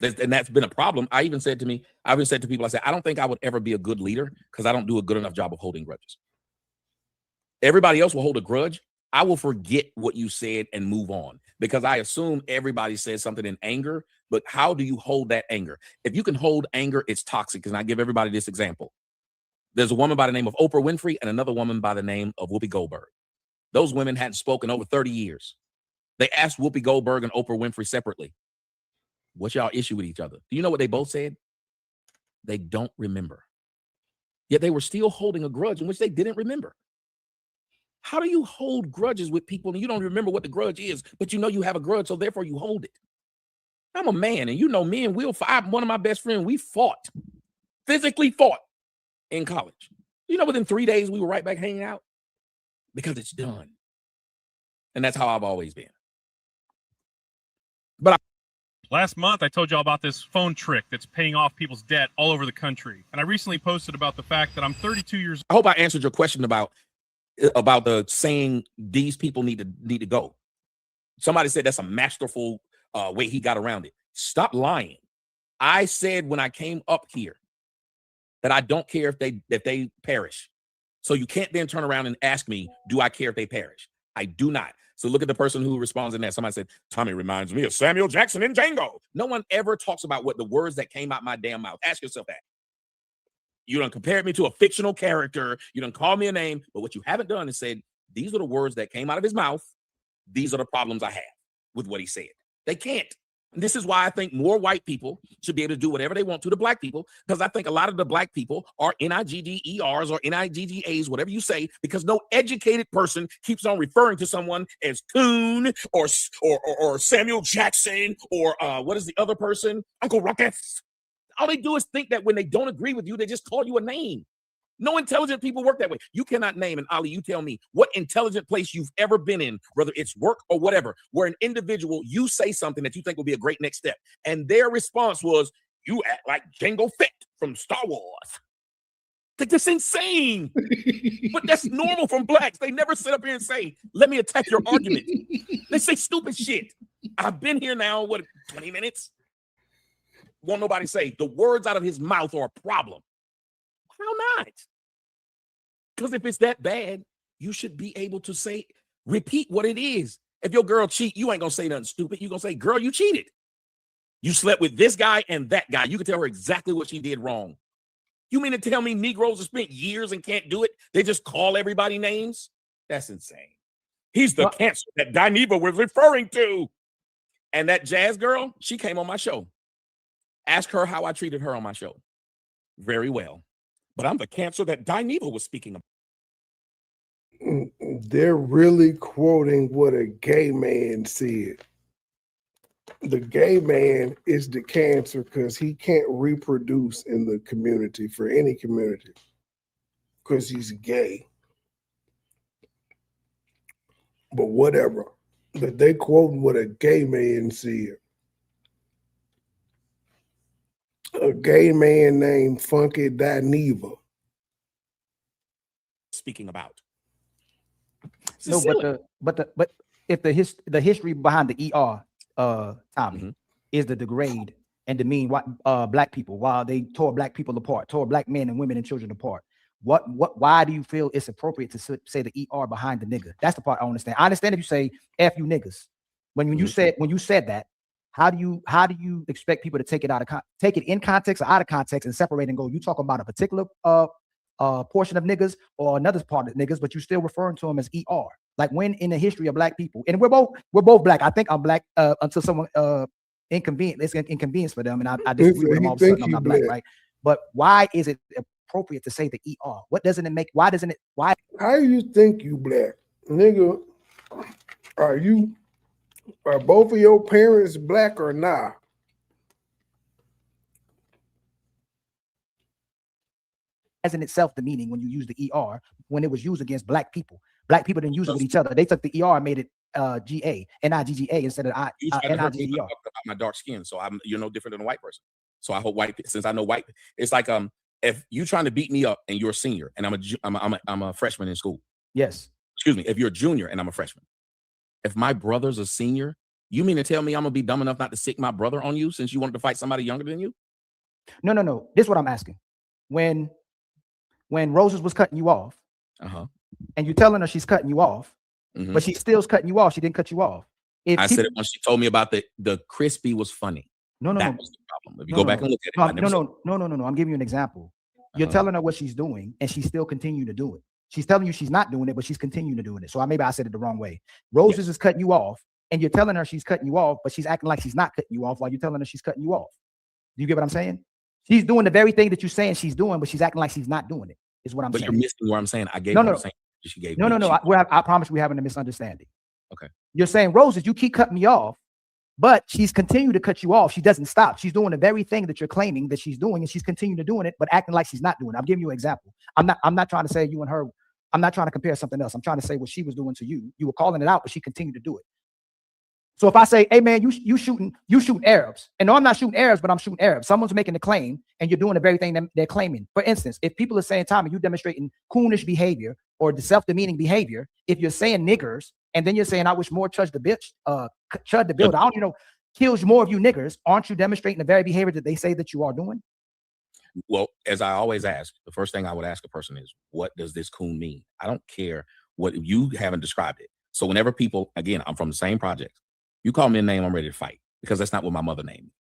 And that's been a problem. I've even said to people, I said, I don't think I would ever be a good leader because I don't do a good enough job of holding grudges. Everybody else will hold a grudge. I will forget what you said and move on because I assume everybody says something in anger, but how do you hold that anger? If you can hold anger, it's toxic. And I give everybody this example. There's a woman by the name of Oprah Winfrey and another woman by the name of Whoopi Goldberg. Those women hadn't spoken over 30 years. They asked Whoopi Goldberg and Oprah Winfrey separately, what's y'all issue with each other? Do you know what they both said? They don't remember. Yet they were still holding a grudge in which they didn't remember. How do you hold grudges with people and you don't remember what the grudge is, but you know you have a grudge, so therefore you hold it? I'm a man, and you know me and Will, one of my best friends, we physically fought in college. You know, within 3 days, we were right back hanging out because it's done. And that's how I've always been. But last month, I told y'all about this phone trick that's paying off people's debt all over the country. And I recently posted about the fact that I'm 32 years old. I hope I answered your question about the saying these people need to go. Somebody said that's a masterful way he got around it. Stop lying. I said when I came up here that I don't care if they perish. So you can't then turn around and ask me, do I care if they perish? I do not. So look at the person who responds in that. Somebody said, Tommy reminds me of Samuel Jackson in Django. No one ever talks about what the words that came out my damn mouth. Ask yourself that. You done compared me to a fictional character. You done called me a name. But what you haven't done is said, these are the words that came out of his mouth. These are the problems I have with what he said. They can't. And this is why I think more white people should be able to do whatever they want to black people, because I think a lot of the black people are NIGGERs or NIGGAs, whatever you say, because no educated person keeps on referring to someone as Coon or Samuel Jackson or what is the other person? Uncle Ruckus. All they do is think that when they don't agree with you, they just call you a name. No intelligent people work that way. You cannot name, and Ali, you tell me what intelligent place you've ever been in, whether it's work or whatever, where an individual, you say something that you think will be a great next step. And their response was, you act like Jango Fett from Star Wars. Like, that's insane. But that's normal from blacks. They never sit up here and say, let me attack your argument. They say stupid shit. I've been here now, 20 minutes? Won't nobody say the words out of his mouth are a problem. How not? Because if it's that bad, you should be able to repeat what it is. If your girl cheat, you ain't gonna say nothing stupid. You gonna say, girl, you cheated. You slept with this guy and that guy. You can tell her exactly what she did wrong. You mean to tell me Negroes have spent years and can't do it? They just call everybody names? That's insane. He's the cancer that Dineva was referring to. And that jazz girl, she came on my show. Ask her how I treated her on my show. Very well. But I'm the cancer that Dineva was speaking about. They're really quoting what a gay man said. The gay man is the cancer because he can't reproduce in the community, for any community, because he's gay. But whatever. But they quoting what a gay man said. A gay man named Funky Dineva. Speaking about. No, but if the history behind the ER, Tommy, is the degrade and demean black people while they tore black people apart, tore black men and women and children apart. Why do you feel it's appropriate to say the ER behind the nigga? That's the part I understand. I understand if you say F you niggas. When you said that, how do you expect people to take it in context or out of context and separate and go, you talking about a particular portion of niggas or another part of niggas, but you still referring to them as ER? Like, when in the history of black people, and we're both black. I think I'm black until someone it's inconvenience for them, and I disagree with them all of a sudden I'm not black, right? But why is it appropriate to say the ER? What doesn't it make? Why? How do you think you black? Nigga, are both of your parents black or not? As in itself the meaning when you use the ER, when it was used against black people. Black people didn't use it with each other. They took the ER and made it GA, NIGGA instead of NIGGR. My dark skin, so you're no different than a white person. So I hope since I know white, it's like if you trying to beat me up and you're a senior and I'm a freshman in school. Yes. Excuse me. If you're a junior and I'm a freshman, if my brother's a senior, you mean to tell me I'm gonna be dumb enough not to sick my brother on you since you wanted to fight somebody younger than you? No. This is what I'm asking. When Roses was cutting you off, and you're telling her she's cutting you off, but she still's cutting you off. She didn't cut you off. I said it when she told me about the crispy was funny. No. That was the problem. If you go back and look at it. No. I'm giving you an example. You're telling her what she's doing, and she's still continuing to do it. She's telling you she's not doing it, but she's continuing to doing it. So maybe I said it the wrong way. Roses is cutting you off, and you're telling her she's cutting you off, but she's acting like she's not cutting you off while you're telling her she's cutting you off. Do you get what I'm saying? She's doing the very thing that you're saying she's doing, but she's acting like she's not doing it. Is what I'm saying. But you're missing what I'm saying. I gave her saying she gave me. No. I promise we're having a misunderstanding. Okay. You're saying, Roses, you keep cutting me off, but she's continuing to cut you off. She doesn't stop. She's doing the very thing that you're claiming that she's doing, and she's continuing to doing it, but acting like she's not doing it. I'm giving you an example. I'm not trying to say you and her. I'm not trying to compare something else. I'm trying to say what she was doing to you. You were calling it out, but she continued to do it. So if I say, hey man, you shooting Arabs, and no, I'm not shooting Arabs, but I'm shooting Arabs. Someone's making a claim, and you're doing the very thing that they're claiming. For instance, if people are saying, Tommy, you demonstrating coonish behavior or the self-demeaning behavior, if you're saying niggers, and then you're saying, I wish more chud the build, I don't kills more of you niggers, aren't you demonstrating the very behavior that they say that you are doing? Well, as I always ask, the first thing I would ask a person is, what does this coon mean? I don't care what you haven't described it. So whenever people, again, I'm from the same project. You call me a name, I'm ready to fight, because that's not what my mother named me.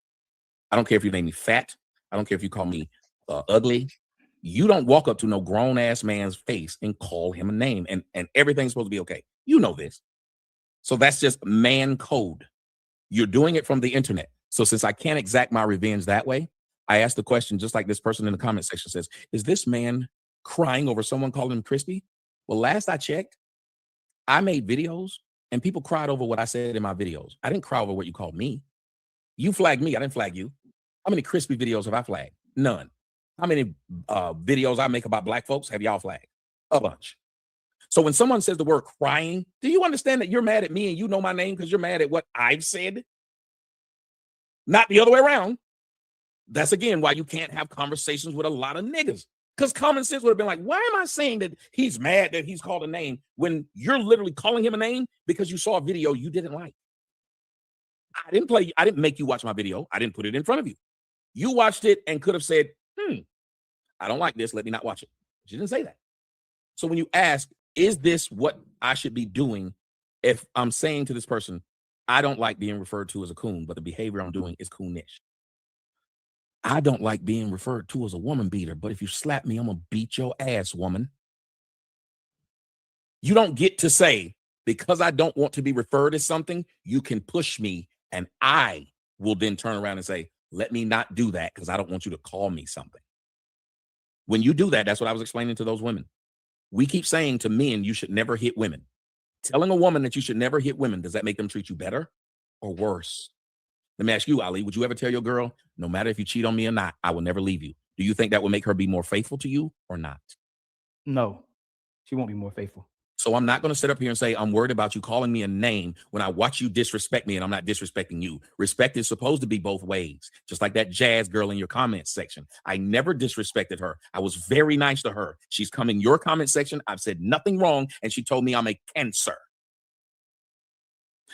I don't care if you name me fat. I don't care if you call me ugly. You don't walk up to no grown ass man's face and call him a name, and everything's supposed to be okay. You know this. So that's just man code. You're doing it from the internet. So since I can't exact my revenge that way, I ask the question, just like this person in the comment section says, is this man crying over someone calling him crispy? Well, last I checked, I made videos and people cried over what I said in my videos. I didn't cry over what you called me. You flagged me. I didn't flag you. How many crispy videos have I flagged? None. How many videos I make about black folks have y'all flagged? A bunch. So when someone says the word crying, do you understand that you're mad at me and you know my name because you're mad at what I've said? Not the other way around. That's again why you can't have conversations with a lot of niggas, Because common sense would have been like, why am I saying that he's mad that he's called a name when you're literally calling him a name because you saw a video you didn't like? I didn't make you watch my video. I didn't put it in front of you. You watched it and could have said, I don't like this. Let me not watch it. But you didn't say that. So when you ask, is this what I should be doing if I'm saying to this person, I don't like being referred to as a coon, but the behavior I'm doing is coonish. I don't like being referred to as a woman beater, but if you slap me, I'm going to beat your ass, woman. You don't get to say, because I don't want to be referred as something, you can push me, and I will then turn around and say, let me not do that because I don't want you to call me something. When you do that, that's what I was explaining to those women. We keep saying to men, you should never hit women. Telling a woman that you should never hit women, does that make them treat you better or worse? Let me ask you, Ali, would you ever tell your girl, no matter if you cheat on me or not, I will never leave you? Do you think that would make her be more faithful to you or not? No, she won't be more faithful. So I'm not going to sit up here and say, I'm worried about you calling me a name when I watch you disrespect me and I'm not disrespecting you. Respect is supposed to be both ways. Just like that jazz girl in your comments section. I never disrespected her. I was very nice to her. She's come in your comment section. I've said nothing wrong. And she told me I'm a cancer.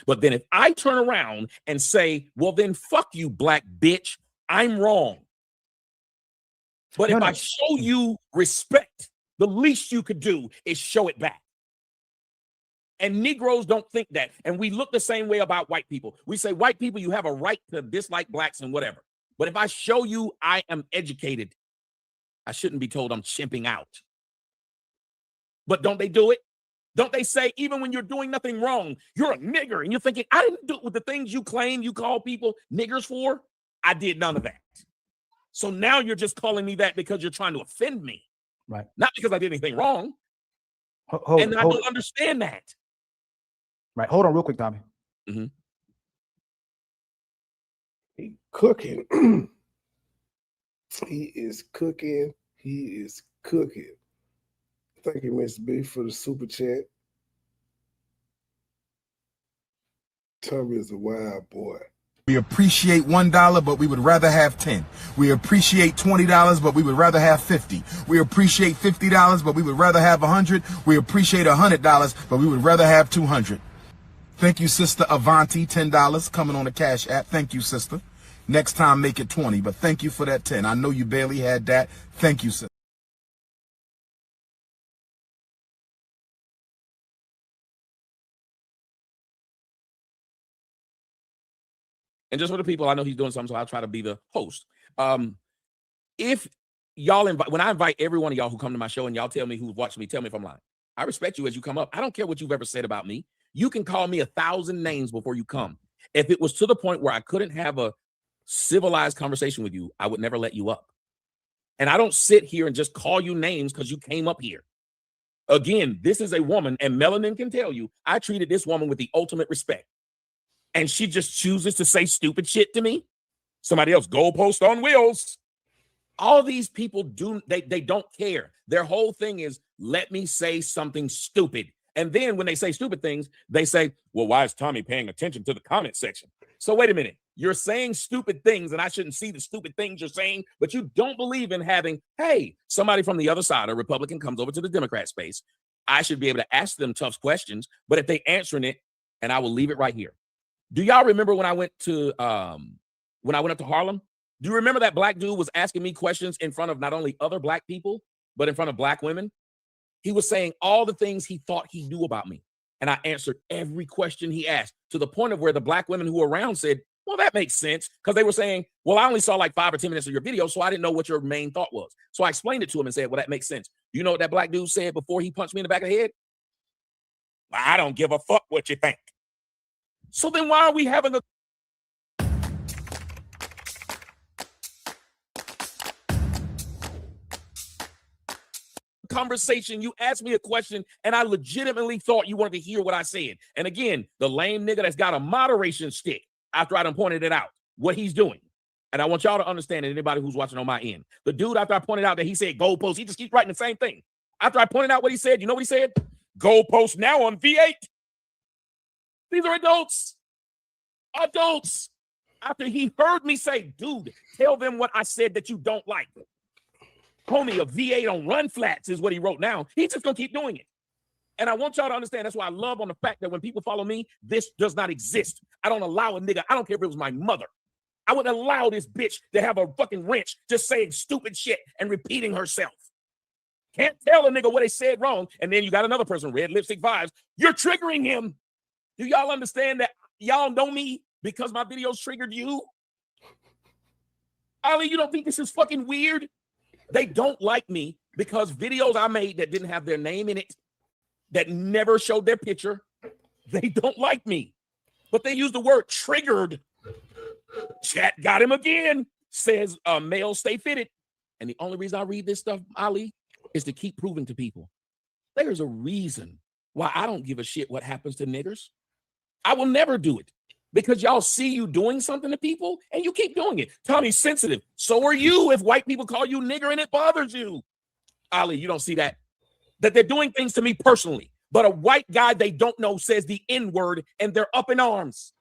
But then if I turn around and say, well, then fuck you, black bitch, I'm wrong. But if I show you respect, the least you could do is show it back. And Negroes don't think that. And we look the same way about white people. We say, white people, you have a right to dislike blacks and whatever. But if I show you I am educated, I shouldn't be told I'm chimping out. But don't they do it? Don't they say, even when you're doing nothing wrong, you're a nigger, and you're thinking, I didn't do with the things you claim you call people niggers for? I did none of that. So now you're just calling me that because you're trying to offend me. Right. Not because I did anything wrong. I don't understand that. Right. Hold on real quick, Tommy. Mm-hmm. He cooking. He is cooking. He is cooking. Thank you, Mr. B, for the super chat. Tommy is a wild boy. We appreciate $1, but we would rather have 10. We appreciate $20, but we would rather have 50. We appreciate $50, but we would rather have 100. We appreciate $100, but we would rather have 200. Thank you, Sister Avanti, $10 coming on the Cash App. Thank you, sister. Next time, make it 20, but thank you for that 10. I know you barely had that. Thank you, sister. And just for the people, I know he's doing something, so I'll try to be the host. If y'all invite, when I invite every one of y'all who come to my show and y'all tell me who's watching me, tell me if I'm lying. I respect you as you come up. I don't care what you've ever said about me. You can call me 1,000 names before you come. If it was to the point where I couldn't have a civilized conversation with you, I would never let you up. And I don't sit here and just call you names because you came up here. Again, this is a woman, and Melanin can tell you, I treated this woman with the ultimate respect. And she just chooses to say stupid shit to me. Somebody else, goalpost on wheels. All these people they don't care. Their whole thing is, let me say something stupid. And then when they say stupid things, they say, well, why is Tommy paying attention to the comment section? So wait a minute. You're saying stupid things, and I shouldn't see the stupid things you're saying, but you don't believe in having, hey, somebody from the other side, a Republican comes over to the Democrat space. I should be able to ask them tough questions, but if they answering it, and I will leave it right here. Do y'all remember when I went to up to Harlem? Do you remember that black dude was asking me questions in front of not only other black people, but in front of black women? He was saying all the things he thought he knew about me. And I answered every question he asked, to the point of where the black women who were around said, well, that makes sense. Because they were saying, well, I only saw like 5 or 10 minutes of your video, so I didn't know what your main thought was. So I explained it to him and said, well, that makes sense. You know what that black dude said before he punched me in the back of the head? I don't give a fuck what you think. So then why are we having a conversation? You asked me a question and I legitimately thought you wanted to hear what I said. And again, the lame nigga that's got a moderation stick after I done pointed it out, what he's doing. And I want y'all to understand, and anybody who's watching on my end, the dude, after I pointed out that he said goalpost, he just keeps writing the same thing. After I pointed out what he said, you know what he said? Goalpost now on V8. These are adults. Adults. After he heard me say, dude, tell them what I said that you don't like. Homie, a V8 on run flats is what he wrote now. He's just gonna keep doing it. And I want y'all to understand, that's why I love on the fact that when people follow me, this does not exist. I don't allow a nigga, I don't care if it was my mother. I wouldn't allow this bitch to have a fucking wrench just saying stupid shit and repeating herself. Can't tell a nigga what they said wrong. And then you got another person, Red Lipstick Vibes. You're triggering him. Do y'all understand that y'all know me because my videos triggered you? Ali, you don't think this is fucking weird? They don't like me because videos I made that didn't have their name in it, that never showed their picture, they don't like me. But they use the word triggered. Chat got him again. Says male stay fitted. And the only reason I read this stuff, Ali, is to keep proving to people there's a reason why I don't give a shit what happens to niggers. I will never do it because y'all see you doing something to people and you keep doing it. Tommy's sensitive. So are you if white people call you nigger and it bothers you. Ali, you don't see that? That they're doing things to me personally, but a white guy they don't know says the N-word and they're up in arms.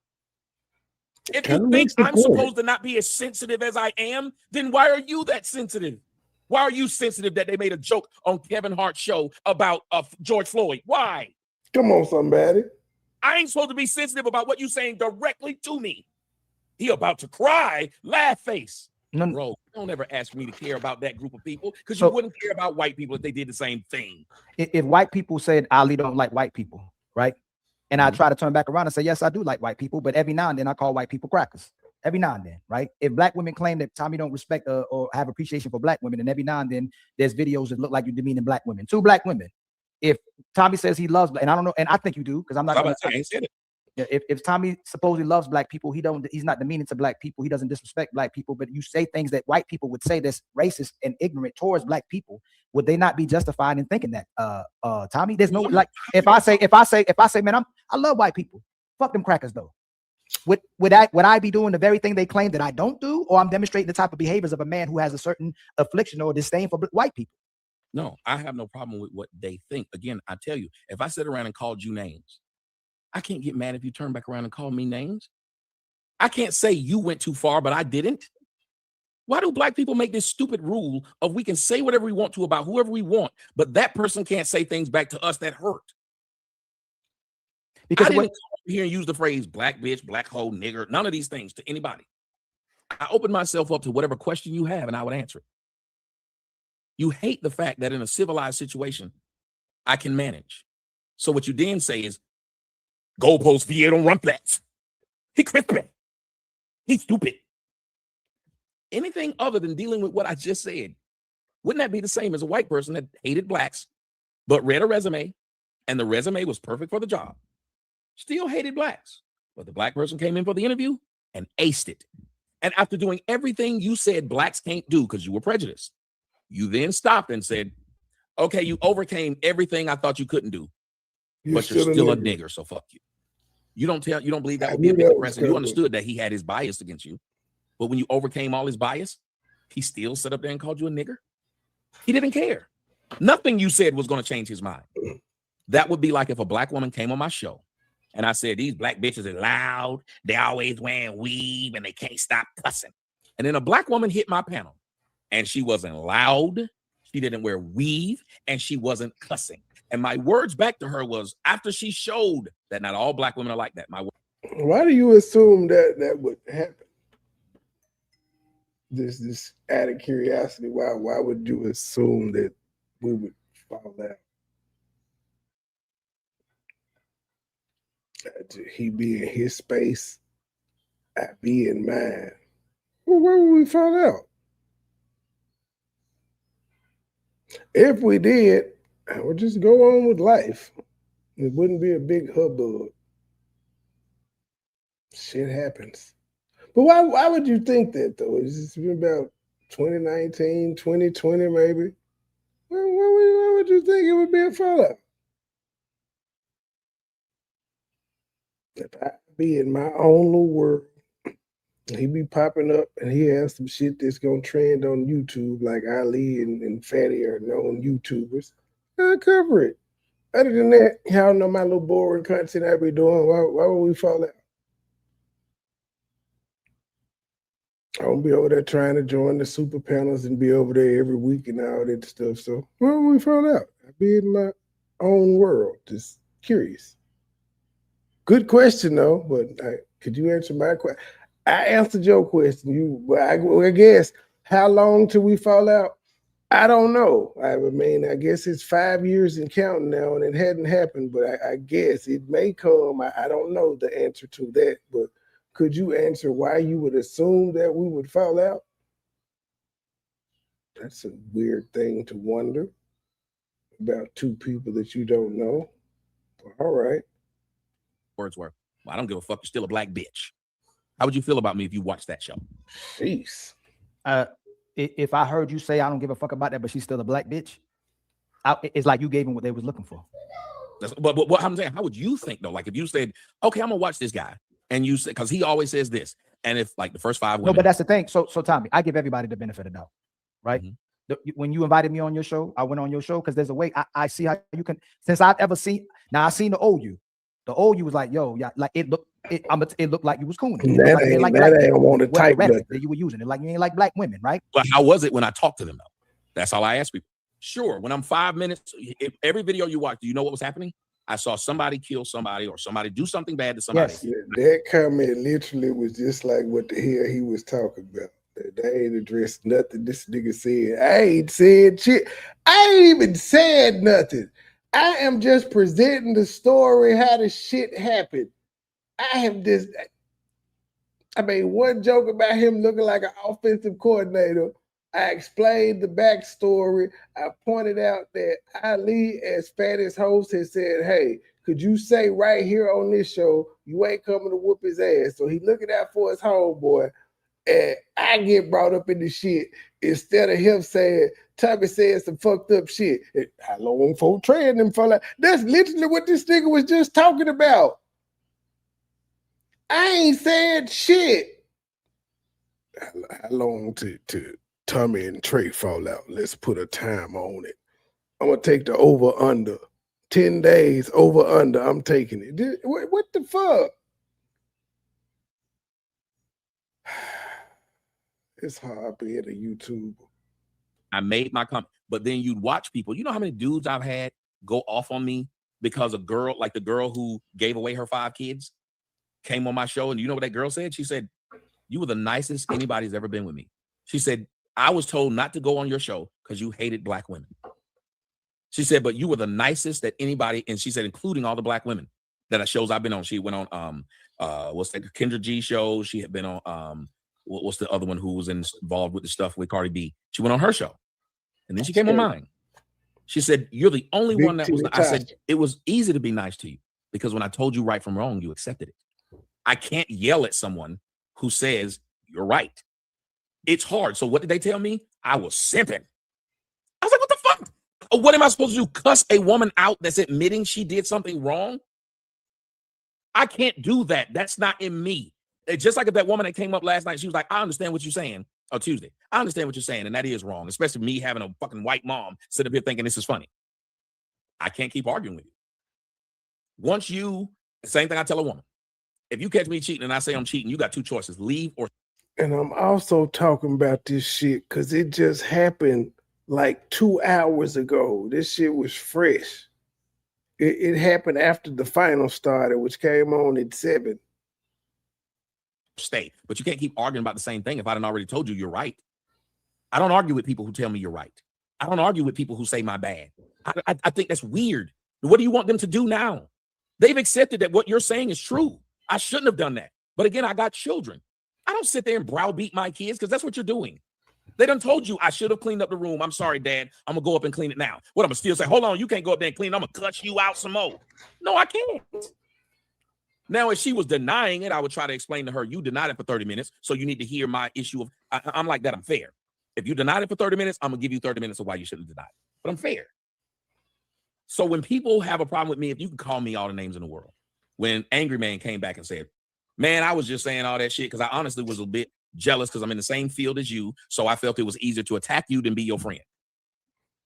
If you think I'm supposed to not be as sensitive as I am, then why are you that sensitive? Why are you sensitive that they made a joke on Kevin Hart's show about George Floyd? Why? Come on, somebody. I ain't supposed to be sensitive about what you're saying directly to me. He about to cry, laugh face. No, bro, don't ever ask me to care about that group of people because you wouldn't care about white people if they did the same thing. If white people said Ali don't like white people, right? And I try to turn back around and say, yes, I do like white people, but every now and then I call white people crackers. Every now and then, right? If black women claim that Tommy don't respect or have appreciation for black women, and every now and then there's videos that look like you're demeaning black women. 2 black women. If Tommy says he loves, and I don't know, and I think you do, because I'm not gonna say it. If Tommy supposedly loves black people, he's not demeaning to black people. He doesn't disrespect black people, but you say things that white people would say that's racist and ignorant towards black people. Would they not be justified in thinking that, Tommy? There's no, like, if I say, man, I love white people. Fuck them crackers though. Would I be doing the very thing they claim that I don't do, or I'm demonstrating the type of behaviors of a man who has a certain affliction or disdain for white people? No, I have no problem with what they think. Again, I tell you, if I sit around and called you names, I can't get mad if you turn back around and call me names. I can't say you went too far, but I didn't. Why do black people make this stupid rule of we can say whatever we want to about whoever we want, but that person can't say things back to us that hurt? Because I didn't come here and use the phrase black bitch, black hoe, nigger, none of these things to anybody. I opened myself up to whatever question you have and I would answer it. You hate the fact that in a civilized situation, I can manage. So what you then say is, goalpost V8 on run flats. He crispy. He's stupid. Anything other than dealing with what I just said, wouldn't that be the same as a white person that hated blacks, but read a resume and the resume was perfect for the job? Still hated blacks, but the black person came in for the interview and aced it. And after doing everything you said blacks can't do because you were prejudiced, you then stopped and said, okay, you overcame everything I thought you couldn't do, but you're still a nigger, so fuck you. You don't believe that would be a big impression. You understood that he had his bias against you, but when you overcame all his bias, he still sat up there and called you a nigger. He didn't care. Nothing you said was going to change his mind. That would be like if a black woman came on my show and I said, these black bitches are loud, they always wearing weave and they can't stop cussing. And then a black woman hit my panel and she wasn't loud, she didn't wear weave, and she wasn't cussing. And my words back to her was, after she showed that not all black women are like that, why do you assume that would happen? This out of curiosity, why would you assume that we would fall out? He be in his space, I be in mine. Well, where would we fall out? If we did, I would just go on with life. It wouldn't be a big hubbub. Shit happens. But why would you think that, though? It's been about 2019, 2020, maybe. Why would you think it would be a fallout? If I be in my own little world, he be popping up and he has some shit that's going to trend on YouTube, like Ali and Fatty are known YouTubers, I'll cover it. Other than that, y'all know my little boring content I be doing. Why would we fall out? I'll be over there trying to join the super panels and be over there every week and all that stuff. So, well, we found out. I be in my own world, just curious. Good question, though, but could you answer my question? I answered your question. I guess, how long till we fall out? I don't know. I mean, I guess it's 5 years and counting now, and it hadn't happened, but I guess it may come. I don't know the answer to that, but could you answer why you would assume that we would fall out? That's a weird thing to wonder about two people that you don't know. All right. Words were, well, I don't give a fuck. You're still a black bitch. How would you feel about me if you watched that show? Jeez. If I heard you say I don't give a fuck about that, but she's still a black bitch, it's like you gave them what they was looking for. But what I'm saying, how would you think though? Like if you said, okay, I'm gonna watch this guy, and you said, because he always says this, and if like the first 5 women. No, but that's the thing. So Tommy, I give everybody the benefit of the doubt, right? When you invited me on your show, I went on your show because there's a way I see how you can. Since I've ever seen, now I seen the old you. The old you was like, yo, yeah, like it looked like you was cooning. That ain't want to type that you were using it like you ain't like black women, right? But how was it when I talked to them though? That's all I ask people. Sure, when I'm 5 minutes, if every video you watch, do you know what was happening? I saw somebody kill somebody or somebody do something bad to somebody. Yes, that comment literally was just like what the hell he was talking about. They ain't addressed nothing this nigga said. I ain't said shit. I ain't even said nothing. I am just presenting the story, how the shit happened. I have this. I made one joke about him looking like an offensive coordinator. I explained the backstory. I pointed out that Ali, as Fatty's host, has said, hey, could you say right here on this show, you ain't coming to whoop his ass? So he looking out for his homeboy. And I get brought up in the shit instead of him saying, Tommy said some fucked up shit. How long for trading him for? Like, that's literally what this nigga was just talking about. I ain't said shit. How long to Tommy and Trey fall out? Let's put a time on it. I'm gonna take the over under 10 days over under. I'm taking it. What the fuck? It's hard being a YouTuber. I made my comment, but then you'd watch people. You know how many dudes I've had go off on me because a girl, like the girl who gave away her 5 kids, came on my show, and you know what that girl said? She said, you were the nicest anybody's ever been with me. She said, I was told not to go on your show because you hated black women. She said, but you were the nicest that anybody, and she said, including all the black women that shows I've been on. She went on what's the Kendra G show. She had been on what's the other one who was involved with the stuff with Cardi B? She went on her show, and then she came on mine. She said, you're the only one that was. I said, it was easy to be nice to you because when I told you right from wrong, you accepted it. I can't yell at someone who says you're right. It's hard. So what did they tell me? I was simping. I was like, what the fuck? What am I supposed to do? Cuss a woman out that's admitting she did something wrong? I can't do that. That's not in me. It's just like if that woman that came up last night, she was like, I understand what you're saying. Or Tuesday. I understand what you're saying. And that is wrong. Especially me having a fucking white mom sit up here thinking this is funny. I can't keep arguing with you. Once you, same thing I tell a woman. If you catch me cheating and I say I'm cheating, you got 2 choices, leave or. And I'm also talking about this shit because it just happened like 2 hours ago. This shit was fresh. It happened after the final started, which came on at 7. Stay, but you can't keep arguing about the same thing if I didn't already told you you're right. I don't argue with people who tell me you're right. I don't argue with people who say my bad. I think that's weird. What do you want them to do now? They've accepted that what you're saying is true. I shouldn't have done that. But again, I got children. I don't sit there and browbeat my kids because that's what you're doing. They done told you I should have cleaned up the room. I'm sorry, Dad. I'm going to go up and clean it now. What, I'm going to still say, hold on, you can't go up there and clean it. I'm going to cut you out some more. No, I can't. Now, if she was denying it, I would try to explain to her, you denied it for 30 minutes, so you need to hear my issue of, I'm like that, I'm fair. If you denied it for 30 minutes, I'm going to give you 30 minutes of why you shouldn't deny it. But I'm fair. So when people have a problem with me, if you can call me all the names in the world, when Angry Man came back and said, man, I was just saying all that shit because I honestly was a bit jealous because I'm in the same field as you, so I felt it was easier to attack you than be your friend.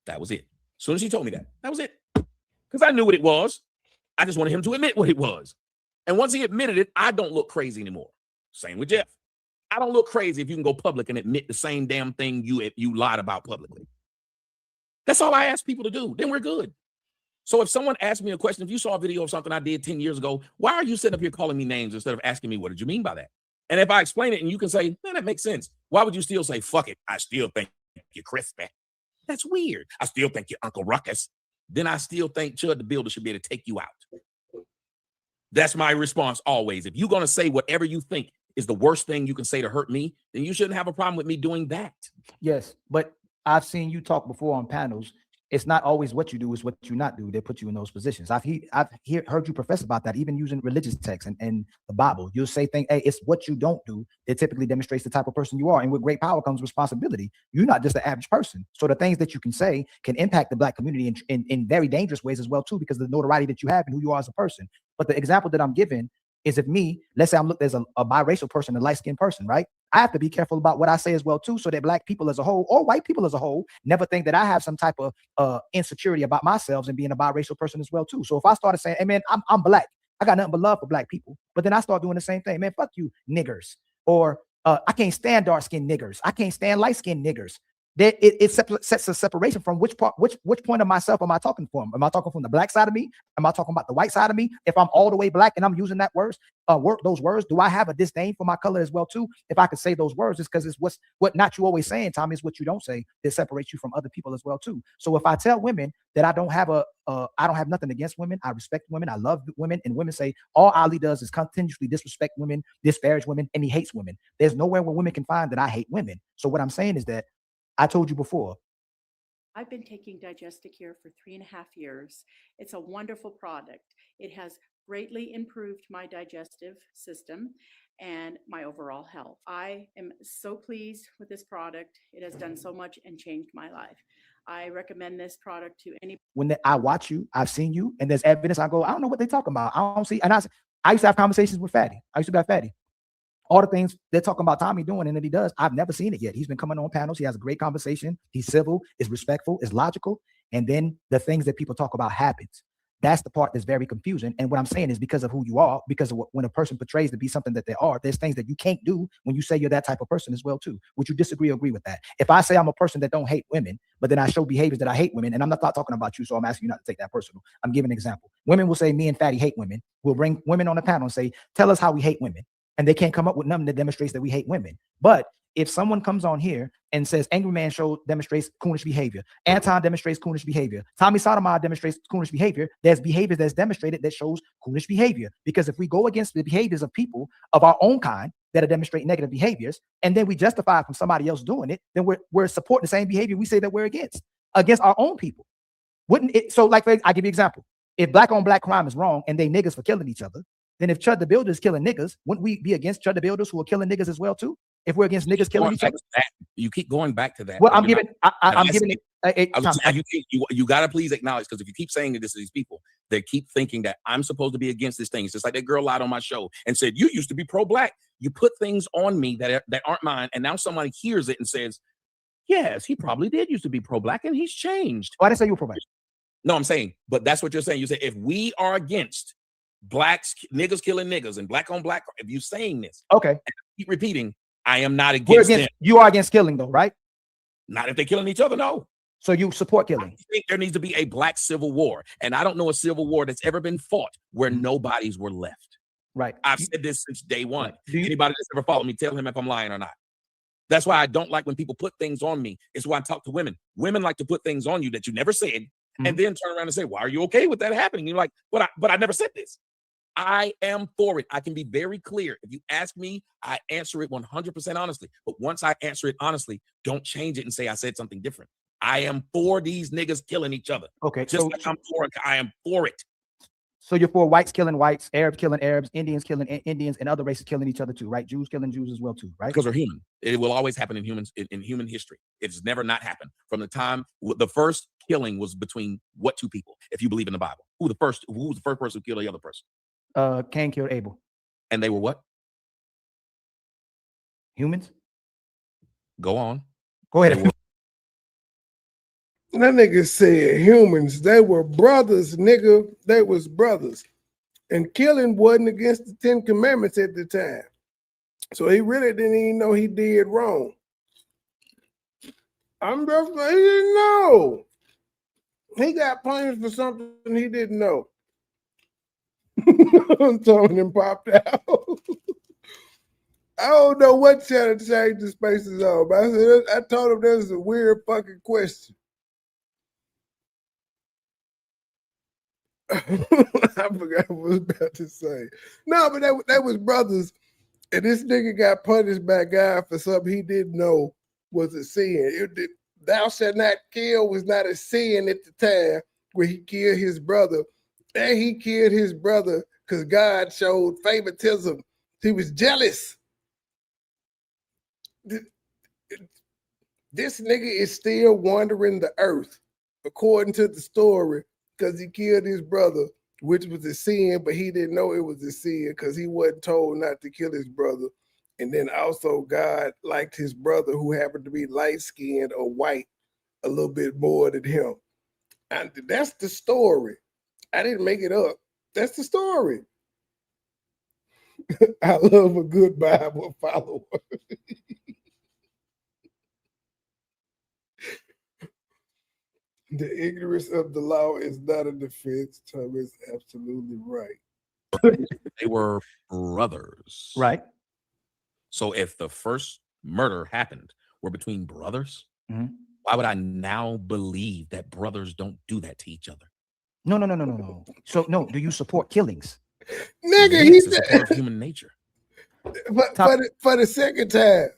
That was it. As soon as he told me that was it. Because I knew what it was. I just wanted him to admit what it was. And once he admitted it, I don't look crazy anymore. Same with Jeff. I don't look crazy if you can go public and admit the same damn thing you lied about publicly. That's all I ask people to do. Then we're good. So if someone asks me a question, if you saw a video of something I did 10 years ago, why are you sitting up here calling me names instead of asking me, what did you mean by that? And if I explain it and you can say, man, that makes sense. Why would you still say, fuck it, I still think you're crispy? That's weird. I still think you're Uncle Ruckus. Then I still think Chud the Builder should be able to take you out. That's my response always. If you're going to say whatever you think is the worst thing you can say to hurt me, then you shouldn't have a problem with me doing that. Yes, but I've seen you talk before on panels. It's not always what you do, it's what you not do that put you in those positions. I've heard you profess about that, even using religious texts and the Bible. You'll say things, hey, it's what you don't do that typically demonstrates the type of person you are. And with great power comes responsibility. You're not just the average person. So the things that you can say can impact the Black community in very dangerous ways as well, too, because of the notoriety that you have and who you are as a person. But the example that I'm giving is if me, let's say I'm looked as a biracial person, a light-skinned person, right? I have to be careful about what I say as well, too, so that Black people as a whole, or white people as a whole, never think that I have some type of insecurity about myself and being a biracial person as well, too. So if I started saying, hey, man, I'm Black, I got nothing but love for Black people, but then I start doing the same thing, man, fuck you, niggers, or I can't stand dark-skinned niggers, I can't stand light-skinned niggers. It sets a separation from which point of myself am I talking from? Am I talking from the Black side of me? Am I talking about the white side of me? If I'm all the way Black and I'm using that those words, do I have a disdain for my color as well too? If I could say those words, it's because it's what not you always saying, Tommy, is what you don't say that separates you from other people as well too. So if I tell women that I don't have nothing against women, I respect women, I love women, and women say all Ali does is continuously disrespect women, disparage women, and he hates women. There's nowhere where women can find that I hate women. So what I'm saying is that I told you before. I've been taking Digesticare for 3.5 years. It's a wonderful product. It has greatly improved my digestive system and my overall health. I am so pleased with this product. It has done so much and changed my life. I recommend this product to any. When I watch you, I've seen you, and there's evidence. I go, I don't know what they're talking about. I don't see. And I used to have conversations with Fatty. I used to be Fatty. All the things they're talking about Tommy doing and that he does, I've never seen it yet. He's been coming on panels. He has a great conversation. He's civil, is respectful, is logical. And then the things that people talk about happens. That's the part that's very confusing. And what I'm saying is because of who you are, because of when a person portrays to be something that they are, there's things that you can't do when you say you're that type of person as well too. Would you disagree or agree with that? If I say I'm a person that don't hate women, but then I show behaviors that I hate women, and I'm not talking about you, so I'm asking you not to take that personal. I'm giving an example. Women will say me and Fatty hate women. We'll bring women on the panel and say, tell us how we hate women. And they can't come up with nothing that demonstrates that we hate women. But if someone comes on here and says Angry Man Show demonstrates coonish behavior, Anton demonstrates coonish behavior, Tommy Sotomayor demonstrates coonish behavior, there's behavior that's demonstrated that shows coonish behavior. Because if we go against the behaviors of people of our own kind that are demonstrating negative behaviors, and then we justify it from somebody else doing it, then we're supporting the same behavior we say that we're against our own people. Wouldn't it? So like, I give you an example. If Black on Black crime is wrong and they niggas for killing each other, then if Chud the Builder is killing niggas, wouldn't we be against Chud the Builders who are killing niggas as well too? If we're against niggas killing each other, you keep going back to that. Well, I'm giving it. You gotta please acknowledge, because if you keep saying this to these people, they keep thinking that I'm supposed to be against this thing. It's just like that girl lied on my show and said you used to be pro-Black. You put things on me that aren't mine, and now somebody hears it and says, yes, he probably did used to be pro-Black, and he's changed. Oh, I didn't say you were pro-Black. No, I'm saying, but that's what you're saying. You say if we are against Blacks, niggas killing niggas, and Black on Black, if you're saying this, okay, keep repeating, I am not against them. You are against killing though, right? Not if they're killing each other, no. So you support killing? I think there needs to be a Black civil war, and I don't know a civil war that's ever been fought where nobodies were left. Right. I've said this since day one. Anybody that's ever followed me, tell him if I'm lying or not. That's why I don't like when people put things on me. It's why I talk to women. Women like to put things on you that you never said, and then turn around and say, why are you okay with that happening? You're like, but I never said this. I am for it. I can be very clear. If you ask me, I answer it 100% honestly. But once I answer it honestly, don't change it and say I said something different. I am for these niggas killing each other. Okay. Just like I'm for it, I am for it. So you're for whites killing whites, Arabs killing Arabs, Indians killing Indians, and other races killing each other too, right? Jews killing Jews as well too, right? Because they're human. It will always happen in humans in human history. It's never not happened. From the time the first killing was between what two people? If you believe in the Bible, who was the first person who killed the other person? Cain killed Abel. And they were what? Humans? Go on. Go ahead. That nigga said humans. They were brothers, nigga. They was brothers. And killing wasn't against the 10 Commandments at the time. So he really didn't even know he did wrong. I'm just he didn't know. He got punished for something he didn't know. Tony him popped out. I don't know what channel to change the spaces on, but I told him that was a weird fucking question. I forgot what I was about to say. No, but that was brothers, and this nigga got punished by God for something he didn't know was a sin. Thou shalt not kill was not a sin at the time where he killed his brother, and he killed his brother because God showed favoritism. He was jealous. This nigga is still wandering the earth, according to the story, because he killed his brother, which was a sin, but he didn't know it was a sin because he wasn't told not to kill his brother. And then also God liked his brother, who happened to be light-skinned or white, a little bit more than him. And that's the story. I didn't make it up. That's the story. I love a good Bible follower. The ignorance of the law is not a defense. Tom is absolutely right. They were brothers. Right. So if the first murder happened were between brothers, Mhm. why would I now believe that brothers don't do that to each other? No. So no, do you support killings? Nigga, Yes, it's a part of human nature. For the second time,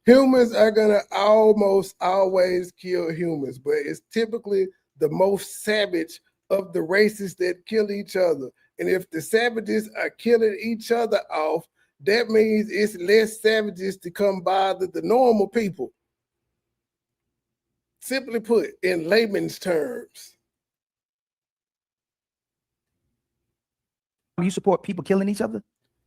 humans are gonna almost always kill humans, but it's typically the most savage of the races that kill each other. And if the savages are killing each other off, that means it's less savages to come bother the normal people. Simply put, in layman's terms. You support people killing each other?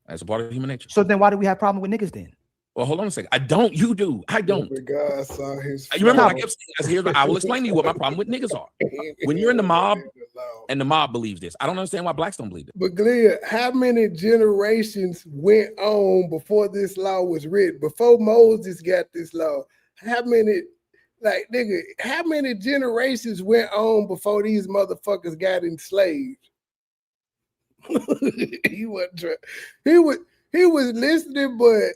That's a part of human nature. So then why do we have problem with niggas then? Well, hold on a second. I don't. You do. I don't. God saw his. You remember, I kept saying, here's what I will explain to you what my problem with niggas are. When you're in the mob, and the mob believes this, I don't understand why blacks don't believe it. But Glenn, how many generations went on before this law was written? Before Moses got this law, how many, like nigga, how many generations went on before these motherfuckers got enslaved? He wasn't trying. He was listening, but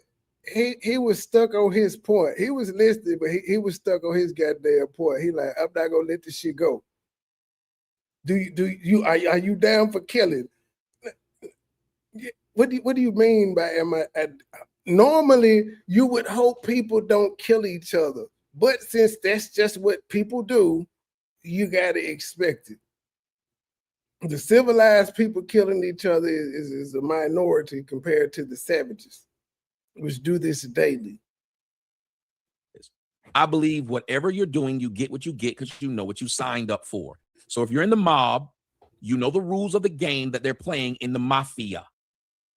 he was stuck on his point. He was listening, but he was stuck on his goddamn point. He like, I'm not gonna let this shit go. Are you down for killing? What do you mean by normally you would hope people don't kill each other, but since that's just what people do, you gotta expect it. The civilized people killing each other is a minority compared to the savages, which do this daily. I believe whatever you're doing, you get what you get because you know what you signed up for. So if you're in the mob, you know the rules of the game that they're playing in the mafia.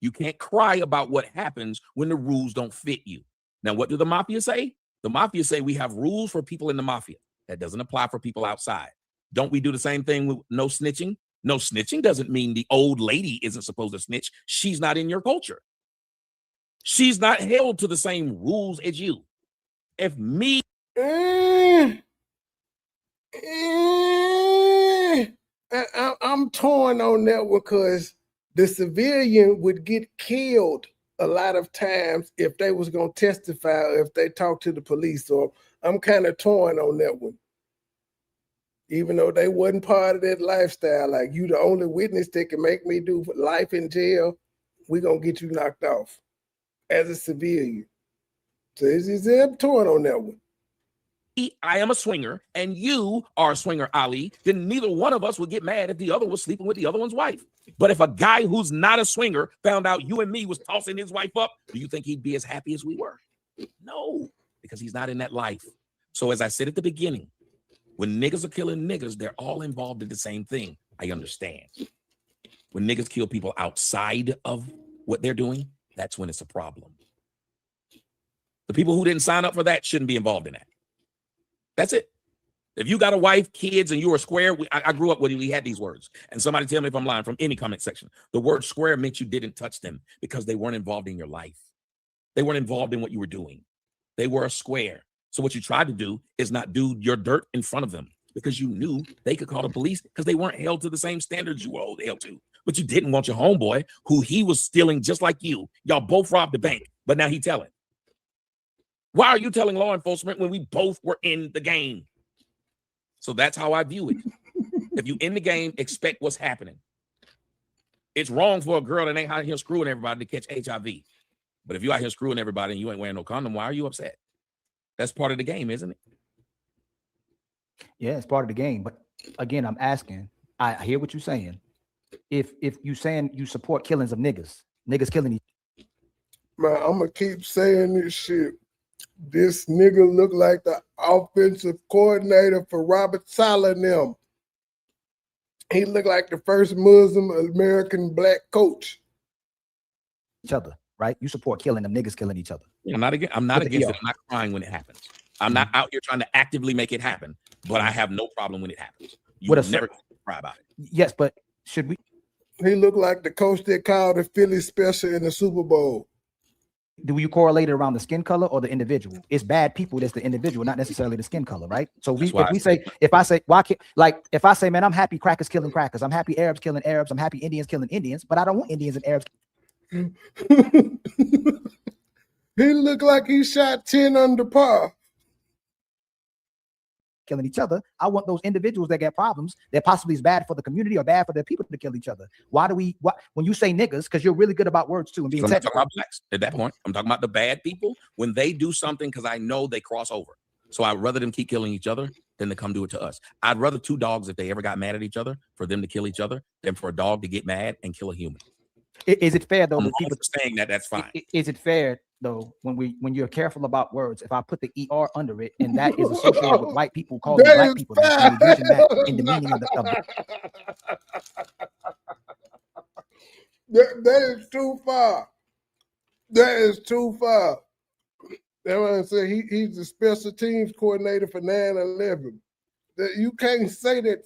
You can't cry about what happens when the rules don't fit you. Now, what do the mafia say? The mafia say we have rules for people in the mafia. That doesn't apply for people outside. Don't we do the same thing with no snitching? No snitching doesn't mean the old lady isn't supposed to snitch. She's not in your culture. She's not held to the same rules as you. If me... I'm torn on that because the civilian would get killed a lot of times if they was going to testify or if they talk to the police. So I'm kind of torn on that one. Even though they wasn't part of that lifestyle, like you the only witness that can make me do life in jail, we going to get you knocked off as a civilian. So I'm torn on that one. I am a swinger and you are a swinger, Ali, then neither one of us would get mad if the other was sleeping with the other one's wife. But if a guy who's not a swinger found out you and me was tossing his wife up, do you think he'd be as happy as we were? No, because he's not in that life. So as I said at the beginning, when niggas are killing niggas, they're all involved in the same thing. I understand. When niggas kill people outside of what they're doing, that's when it's a problem. The people who didn't sign up for that shouldn't be involved in that. That's it. If you got a wife, kids, and you were square, I grew up when we had these words. And somebody tell me if I'm lying from any comment section. The word square meant you didn't touch them because they weren't involved in your life. They weren't involved in what you were doing. They were a square. So what you tried to do is not do your dirt in front of them because you knew they could call the police because they weren't held to the same standards you were held to. But you didn't want your homeboy, who he was stealing just like you. Y'all both robbed the bank, but now he telling. Why are you telling law enforcement when we both were in the game? So that's how I view it. If you in the game, expect what's happening. It's wrong for a girl that ain't out here screwing everybody to catch HIV. But if you out here screwing everybody and you ain't wearing no condom, why are you upset? That's part of the game, isn't it? Yeah, it's part of the game. But again, I'm asking, I hear what you're saying. If you saying you support killings of niggas killing each other. Man, I'm gonna keep saying this shit. This nigga look like the offensive coordinator for Robert Saleh and them. He looked like the first Muslim American black coach. Each other, right? You support killing them niggas killing each other. I'm not against it. I'm not crying when it happens. I'm not out here trying to actively make it happen, but I have no problem when it happens. You would never cry about it. Yes, but should we? He looked like the coach that called the Philly special in the Super Bowl. Do you correlate it around the skin color or the individual? It's bad people that's the individual, not necessarily the skin color, right? So if I say, man, I'm happy crackers killing crackers, I'm happy Arabs killing Arabs, I'm happy Indians killing Indians, but I don't want Indians and Arabs. He looked like he shot 10 under par. Killing each other. I want those individuals that get problems that possibly is bad for the community or bad for their people to kill each other. Why when you say niggas, because you're really good about words too and being so I'm talking about blacks at that point. I'm talking about the bad people when they do something because I know they cross over. So I'd rather them keep killing each other than to come do it to us. I'd rather two dogs, if they ever got mad at each other, for them to kill each other than for a dog to get mad and kill a human. Is it fair though? People saying that's fine. Is it fair though when you're careful about words? If I put the ER under it and that is associated with white people calling black people, and using that in the meaning of that is too far. That is too far. That's what I'm saying. He's the special teams coordinator for 9/11. You can't say that.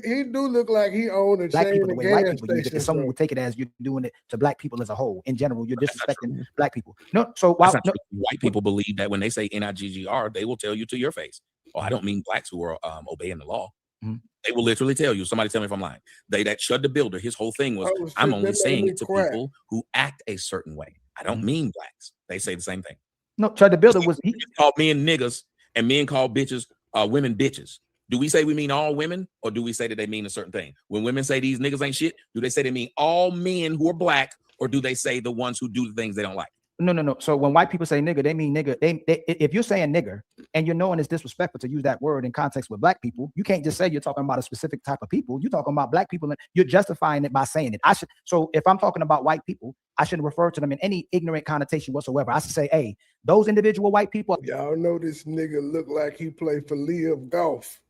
He do look like he owned a black chain people the of way gas white people use it, because someone station. would take it as you're doing it to black people as a whole. In general, you're disrespecting black people. No, so why white people believe that when they say NIGGR, they will tell you to your face. Oh, I don't mean blacks who are obeying the law. Mm-hmm. They will literally tell you. Somebody tell me if I'm lying. That Shud the Builder, his whole thing was, I'm only saying it to people who act a certain way. I don't mean blacks. They say the same thing. No, Shud the Builder was he called men niggas and men called bitches women bitches. Do we say we mean all women, or do we say that they mean a certain thing? When women say these niggas ain't shit, do they say they mean all men who are black, or do they say the ones who do the things they don't like? No. So when white people say nigga, they mean nigga. They if you're saying nigger and you're knowing it's disrespectful to use that word in context with black people, you can't just say you're talking about a specific type of people. You're talking about black people, and you're justifying it by saying it. So if I'm talking about white people, I shouldn't refer to them in any ignorant connotation whatsoever. I should say, hey, those individual white people. Y'all know this nigga look like he played for Live Golf.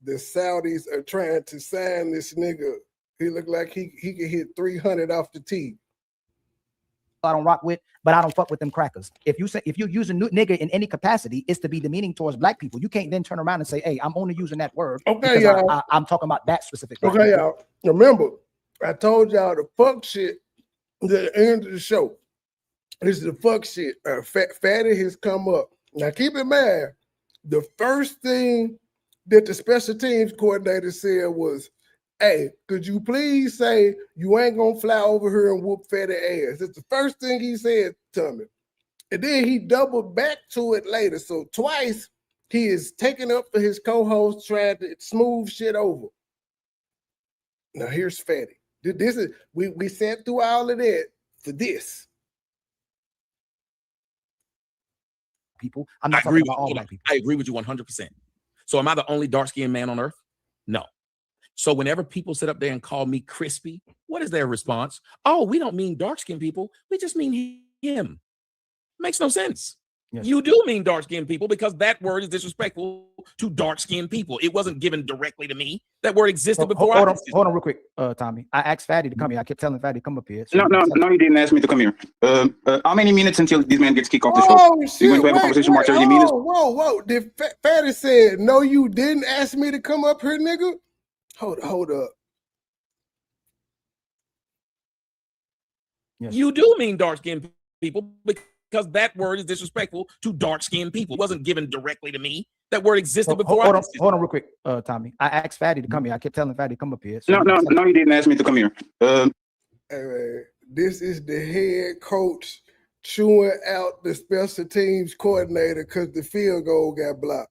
The Saudis are trying to sign this nigga. He look like he can hit 300 off the tee. I don't rock with, but I don't fuck with them crackers. If you're using nigga in any capacity, it's to be demeaning towards black people. You can't then turn around and say, hey, I'm only using that word. Okay, y'all. I'm talking about that specific. Okay, y'all. Remember, I told y'all the fuck shit at the end of the show. This is the fuck shit. Fatty has come up. Now keep in mind, the first thing that the special teams coordinator said was, hey, could you please say you ain't gonna fly over here and whoop Fatty ass? That's the first thing he said to me. And then he doubled back to it later. So twice he is taking up for his co-host, trying to smooth shit over. Now here's Fatty. This is we sat through all of that for this. People, I'm not talking about all black people. I agree with you 100%. So am I the only dark-skinned man on earth? No. So whenever people sit up there and call me crispy, what is their response? Oh, we don't mean dark-skinned people. We just mean him. Makes no sense. Yes. You do mean dark-skinned people because that word is disrespectful to dark-skinned people. It wasn't given directly to me. That word existed before. Hold on real quick, Tommy. I asked Fatty to come here. I kept telling Fatty to come up here. So No, you didn't ask me to come here. How many minutes until this man gets kicked off the show? Oh shit! You're going to have a conversation more 30 minutes? Whoa! Did Fatty said no? You didn't ask me to come up here, nigga. Hold up. Yes. You do mean dark-skinned people because that word is disrespectful to dark-skinned people. It wasn't given directly to me. That word existed before. Hold on real quick, Tommy. I asked Fatty to come here. I kept telling Fatty to come up here. So No, you didn't ask me to come here. Hey, man, this is the head coach chewing out the special teams coordinator because the field goal got blocked.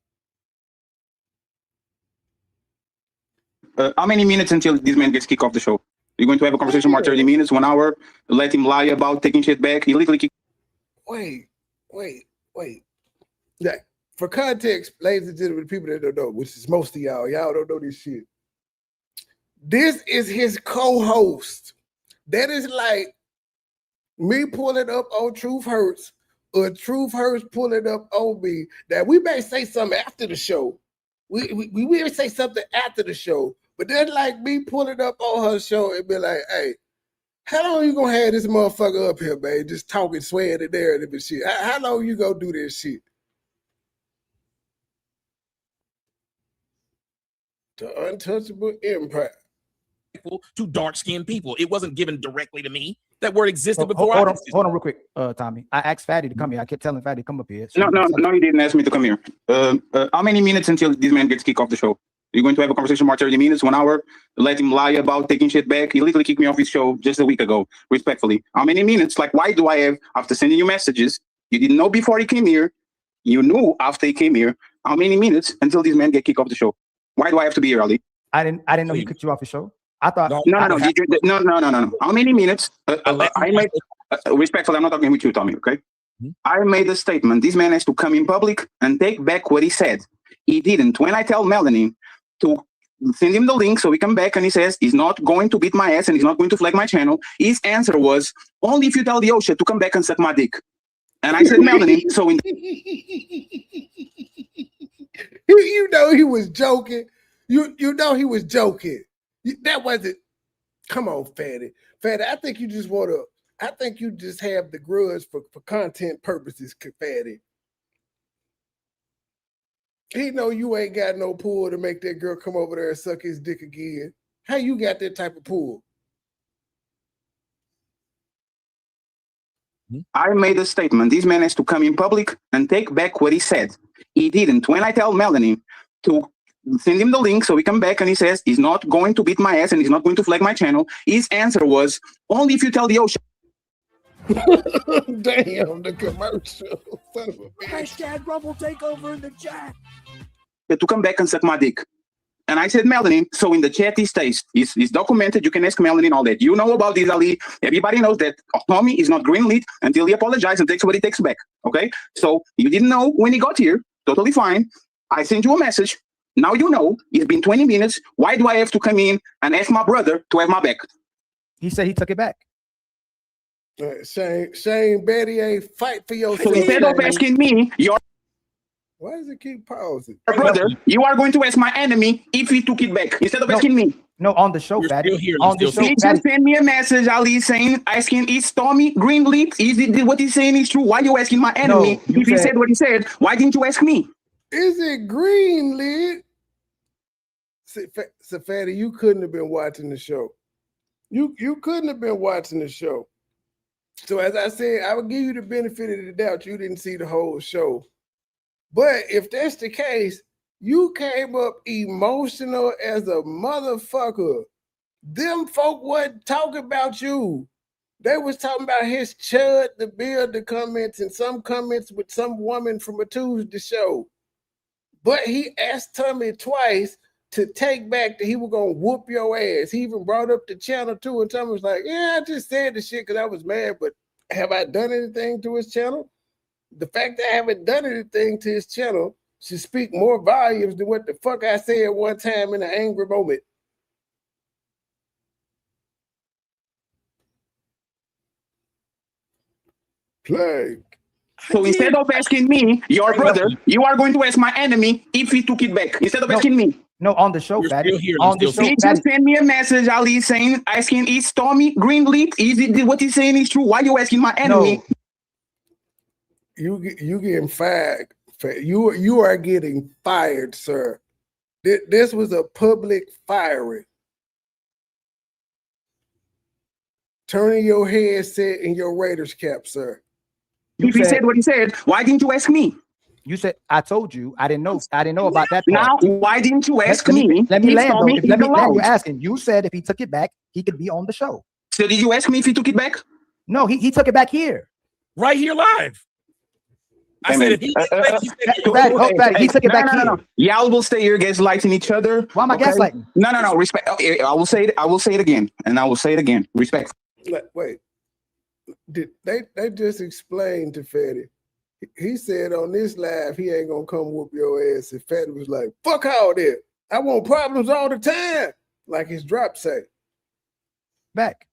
How many minutes until this man gets kicked off the show? You're going to have a conversation more 30 minutes, 1 hour, let him lie about taking shit back. He literally kicked. Wait. Yeah, for context, ladies and gentlemen, people that don't know, which is most of y'all don't know this shit. This is his co-host. That is like me pulling up on Truth Hurts or Truth Hurts pulling up on me. That we may say something after the show. We may say something after the show, but that's like me pulling up on her show and be like, hey, how long you gonna have this motherfucker up here, man? Just talking, swearing and narrative and shit. How long you gonna do this shit? The untouchable empire. To dark-skinned people. It wasn't given directly to me. That word existed before. Hold on real quick, Tommy. I asked Fatty to come here. I kept telling Fatty to come up here. So No, you didn't ask me to come here. How many minutes until this man gets kicked off the show? You're going to have a conversation more 30 minutes, 1 hour, let him lie about taking shit back. He literally kicked me off his show just a week ago, respectfully. How many minutes? Like, why do I have, after sending you messages, you didn't know before he came here, you knew after he came here, how many minutes until this man get kicked off the show? Why do I have to be here, Ali? I didn't know he kicked you off the show. I thought No. How many minutes? I made respectfully. I'm not talking with you, Tommy. Okay. I made a statement. This man has to come in public and take back what he said. He didn't. When I tell Melanie to send him the link so we come back and he says he's not going to beat my ass and he's not going to flag my channel, his answer was only if you tell the Osha to come back and suck my dick. And I said, Melanie, so in you know he was joking. You know he was joking. That wasn't. Come on, Fatty. I think you just want to. I think you just have the grudge for content purposes, Fatty. He know you ain't got no pull to make that girl come over there and suck his dick again. How you got that type of pull? I made a statement. This man has to come in public and take back what he said. He didn't. When I tell Melanie to send him the link so we come back and he says he's not going to beat my ass and he's not going to flag my channel, his answer was only if you tell the Ocean. Damn, the commercial. Son of a bitch. Hashtag Rumble takeover in the chat. To come back and suck my dick. And I said, Melanie, so in the chat he stays. It's documented. You can ask Melanie and all that. You know about this, Ali. Everybody knows that Tommy is not greenlit until he apologizes and takes what he takes back. Okay? So you didn't know when he got here. Totally fine. I sent you a message. Now you know. It's been 20 minutes. Why do I have to come in and ask my brother to have my back? He said he took it back. Shane Betty ain't fight for your So instead of asking me, your why does it keep pausing? brother, you are going to ask my enemy if he took it back instead of asking me. No, on the show, Fatty. On the show, he just sent me a message, Ali, saying, asking, is Tommy greenlit? Is it what he's saying is true? Why are you asking my enemy if he said what he said? Why didn't you ask me? Is it greenlit? So, Fatty, you couldn't have been watching the show. You couldn't have been watching the show. So as I said, I would give you the benefit of the doubt. You didn't see the whole show. But if that's the case, you came up emotional as a motherfucker. Them folk wasn't talking about you. They was talking about his chud to build the comments and some comments with some woman from a Tuesday show. But he asked Tommy twice to take back that he was going to whoop your ass. He even brought up the channel too, and Tommy was like, yeah, I just said the shit because I was mad, but have I done anything to his channel? The fact that I haven't done anything to his channel should speak more volumes than what the fuck I said one time in an angry moment. Plague. So instead of asking me, your brother, you are going to ask my enemy if he took it back. Instead of asking me. No, on the show, Fatty. On the show, He just sent me a message, Ali, asking, is Tommy Greenleaf? Is it what he's saying is true? Why are you asking my enemy? No. You getting fired. You are getting fired, sir. This was a public firing. Turning your headset and your Raiders cap, sir. If he said what he said, why didn't you ask me? You said, I told you. I didn't know about that part. Now, why didn't you ask me? Let me land. Let me land. You're allowed? asking. You said if he took it back, he could be on the show. So did you ask me if he took it back? No, he took it back here. Right here live. I said if he took it back here. No. Y'all will stay here gaslighting each other. Why am I gaslighting? No. Respect. Okay, I will say it again, and I will say it again. Respect. Wait. Did they just explained to Fatty? He said on this live he ain't gonna come whoop your ass. And Fatty was like, "Fuck all that. I want problems all the time," like his drop say. Back.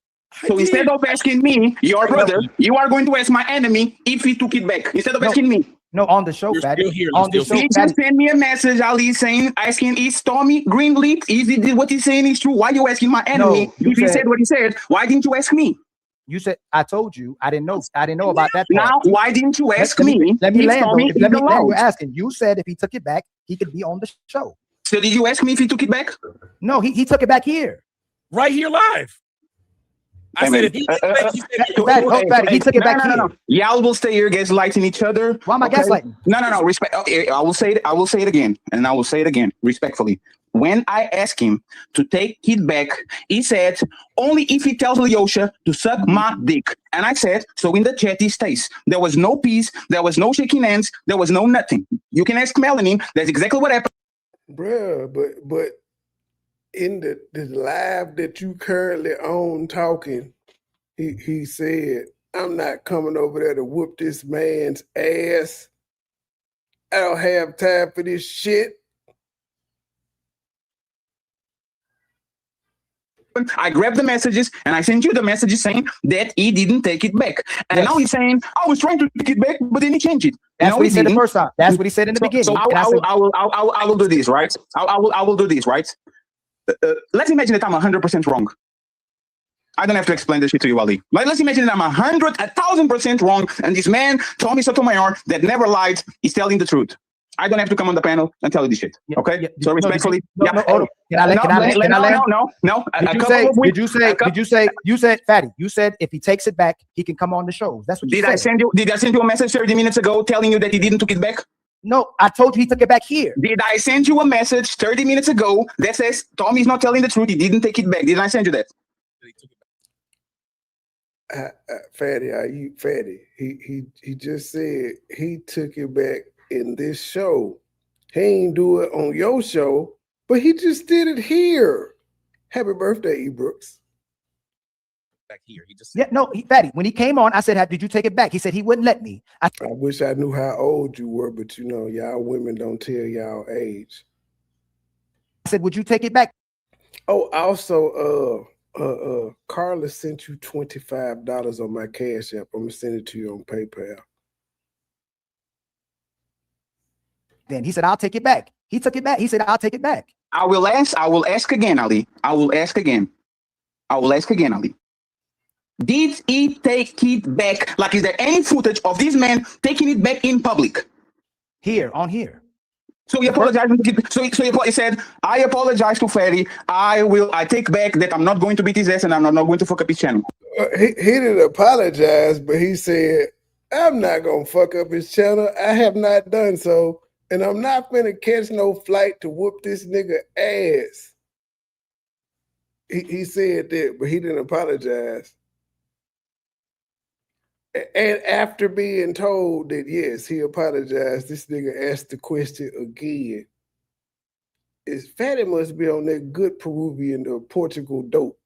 So instead of asking me, your brother, you are going to ask my enemy if he took it back. Instead of asking me. No, on the show, Fatty. On the show, he just sent me a message, Ali, asking, is Tommy Greenleaf? Is it what he's saying is true? Why are you asking my enemy? If he said what he said, why didn't you ask me? You said, I told you. I didn't know about that part. Now, why didn't you ask me? Let me land. Let me land. You're asking. You said if he took it back, he could be on the show. So did you ask me if he took it back? No, he took it back here. Right here live. I said if he took it back here. No. Y'all will stay here gaslighting each other. Why am I gaslighting? No. Respect. Okay, I will say it again, and I will say it again respectfully. When I asked him to take it back, he said, only if he tells Lyosha to suck my dick. And I said, so in the chat, he stays. There was no peace. There was no shaking hands. There was no nothing. You can ask Melanie. That's exactly what happened. Bruh, but in the live that you currently own talking, he said, I'm not coming over there to whoop this man's ass. I don't have time for this shit. I grabbed the messages and I sent you the messages saying that he didn't take it back. And now he's saying, I was trying to take it back, but then he changed it. That's what he said the first time. That's what he said in the beginning. So I will do this, right? I will do this, right? Let's imagine that I'm 100% wrong. I don't have to explain this shit to you, Ali. Like, let's imagine that I'm 1,000% wrong, and this man, Tommy Sotomayor, that never lied, is telling the truth. I don't have to come on the panel and tell you this shit. Okay? So respectfully, you said, Fatty, you said if he takes it back, he can come on the show. That's what you said. Did I send you a message 30 minutes ago telling you that he didn't took it back? No, I told you he took it back here. Did I send you a message 30 minutes ago that says Tommy's not telling the truth, he didn't take it back? Did I send you that? Fatty, he just said he took it back in this show. He ain't do it on your show, but he just did it here. Happy birthday, E. Brooks. Back here. Fatty, when he came on, I said, did you take it back? He said he wouldn't let me. I wish I knew how old you were, but you know, y'all women don't tell y'all age. I said, would you take it back? Oh, also, Carla sent you $25 on my Cash App. I'm gonna send it to you on PayPal. Then he said, I'll take it back. He took it back. He said, I'll take it back. I will ask again, Ali. I will ask again, Ali. Did he take it back? Like, is there any footage of this man taking it back in public? On here. So he apologized. So he said, I apologize to Fatty. I take back that I'm not going to beat his ass and I'm not going to fuck up his channel. He didn't apologize, but he said, I'm not going to fuck up his channel. I have not done so. And I'm not finna catch no flight to whoop this nigga ass. He said that, but he didn't apologize. And after being told that, yes, he apologized, this nigga asked the question again. Fatty must be on that good Peruvian or Portugal dope.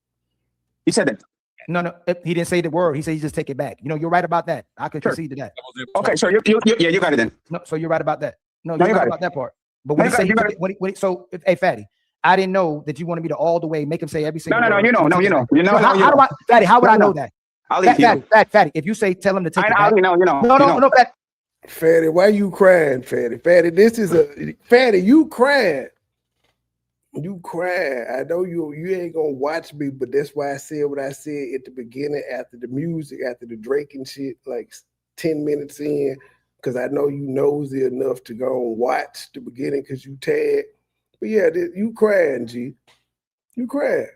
He said that. No, he didn't say the word. He said he just take it back. You know, you're right about that. I could concede to that. Okay, so you got it then. No, so you're right about that. No, you're right about that part. But when hey, Fatty, I didn't know that you wanted me to all the way make him say every single word. Fatty, how would I know that? Fatty, if you say tell him to take it back. No, Fatty, Fatty, why you crying, Fatty? Fatty, this is a Fatty, you crying. You crying. I know you ain't gonna watch me, but that's why I said what I said at the beginning after the music, after the Drake and shit, like 10 minutes in, because I know you nosy enough to go and watch the beginning because you tagged. But yeah, you crying, G. You crying.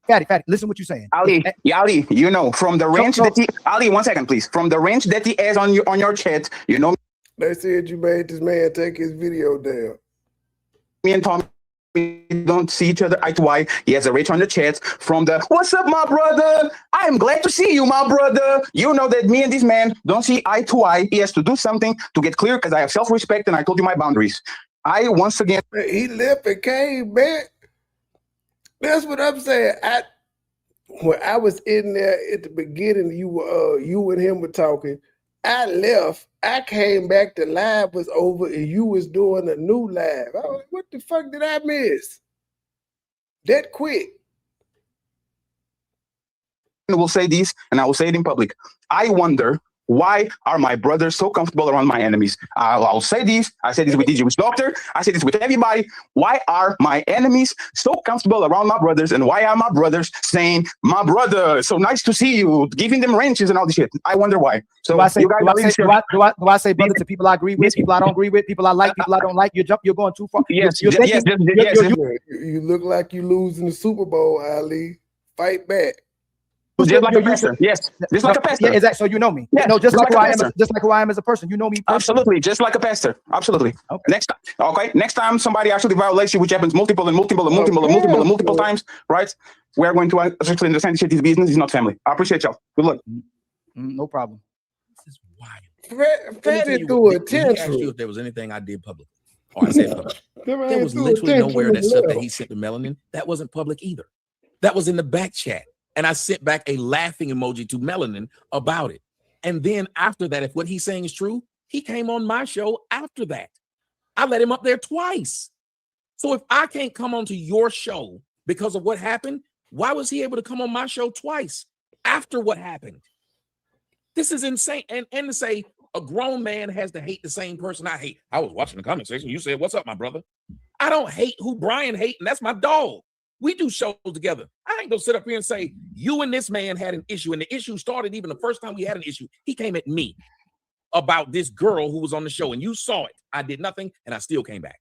Fatty, listen what you're saying. Ali, you know, from the range that he, Ali, 1 second, please. From the range that he has on your chat, you know. They said you made this man take his video down. Me and Tommy don't see each other eye to eye. He has a rage on the chat from the, what's up, my brother? I am glad to see you, my brother. You know that me and this man don't see eye to eye. He has to do something to get clear because I have self-respect and I told you my boundaries. I, once again. He left and came back. That's what I'm saying. When I was in there at the beginning, you and him were talking. I left. I came back. The live was over, and you was doing a new live. I was like, what the fuck did I miss? That quick. I will say this, and I will say it in public. I wonder, why are my brothers so comfortable around my enemies? I'll say this. I said this with the Jewish doctor. I said this with everybody. Why are my enemies so comfortable around my brothers? And why are my brothers saying, my brother, so nice to see you, giving them wrenches and all this shit? I wonder why. So do I say brother to people I agree with, people I don't agree with, people I like, people I don't like? You're going too far. Yes, You look like you losing the Super Bowl, Ali. Fight back. Just like a pastor, yes. Just like a pastor. Yeah, exactly. So you know me. Yeah, no, just like who I am as a person. You know me personally. Absolutely, just like a pastor. Absolutely. Okay. Next time somebody actually violates you, which happens multiple times, right? We're going to actually understand this business is not family. I appreciate y'all. Good luck. No problem. This is wild. Fatty threw a He asked you if there was anything I did public. Or I said public. There was literally nowhere that stuff that he sent to Melanin. That wasn't public either. That was in the back chat. And I sent back a laughing emoji to Melanin about it. And then after that, if what he's saying is true, he came on my show after that. I let him up there twice. So if I can't come onto your show because of what happened, why was he able to come on my show twice after what happened? This is insane. And to say a grown man has to hate the same person I hate. I was watching the comment section. You said, what's up, my brother? I don't hate who Brian hates, and that's my dog. We do shows together. I ain't gonna sit up here and say, you and this man had an issue, and the issue started even the first time we had an issue. He came at me about this girl who was on the show, and you saw it. I did nothing, and I still came back.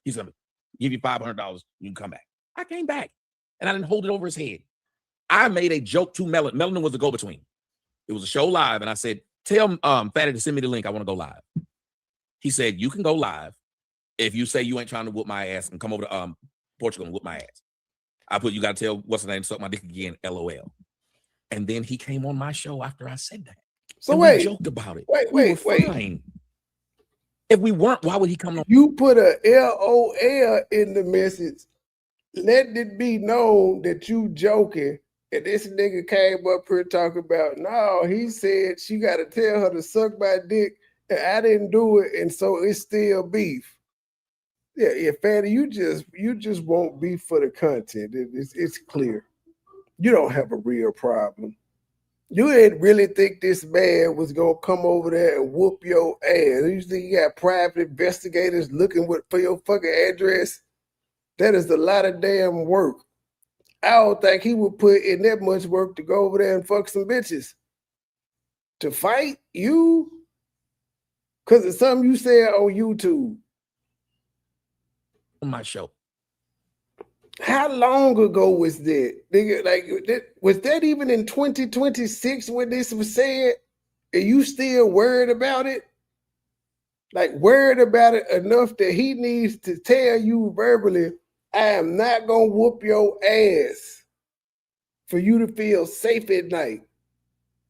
He's gonna give you $500. You can come back. I came back, and I didn't hold it over his head. I made a joke to Melanin. Melanin was the go-between. It was a show live, and I said, tell Fatty to send me the link. I want to go live. He said, you can go live if you say you ain't trying to whoop my ass and come over to Portugal and whoop my ass. I put, you got to tell what's the name, suck my dick again, LOL. And then he came on my show after I said that. So we joked about it. Wait. If we weren't, why would he come on? You put a LOL in the message. Let it be known that you joking. And this nigga came up here talking about, no, he said she got to tell her to suck my dick, and I didn't do it, and so it's still beef. Yeah, Fatty, you just want beef for the content. It's clear. You don't have a real problem. You didn't really think this man was gonna come over there and whoop your ass. You think you got private investigators looking for your fucking address? That is a lot of damn work. I don't think he would put in that much work to go over there and fuck some bitches. To fight you? Because it's something you said on YouTube. On my show. How long ago was that? Nigga, like, was that even in 2026 when this was said? Are you still worried about it? Like, worried about it enough that he needs to tell you verbally, I am not going to whoop your ass for you to feel safe at night.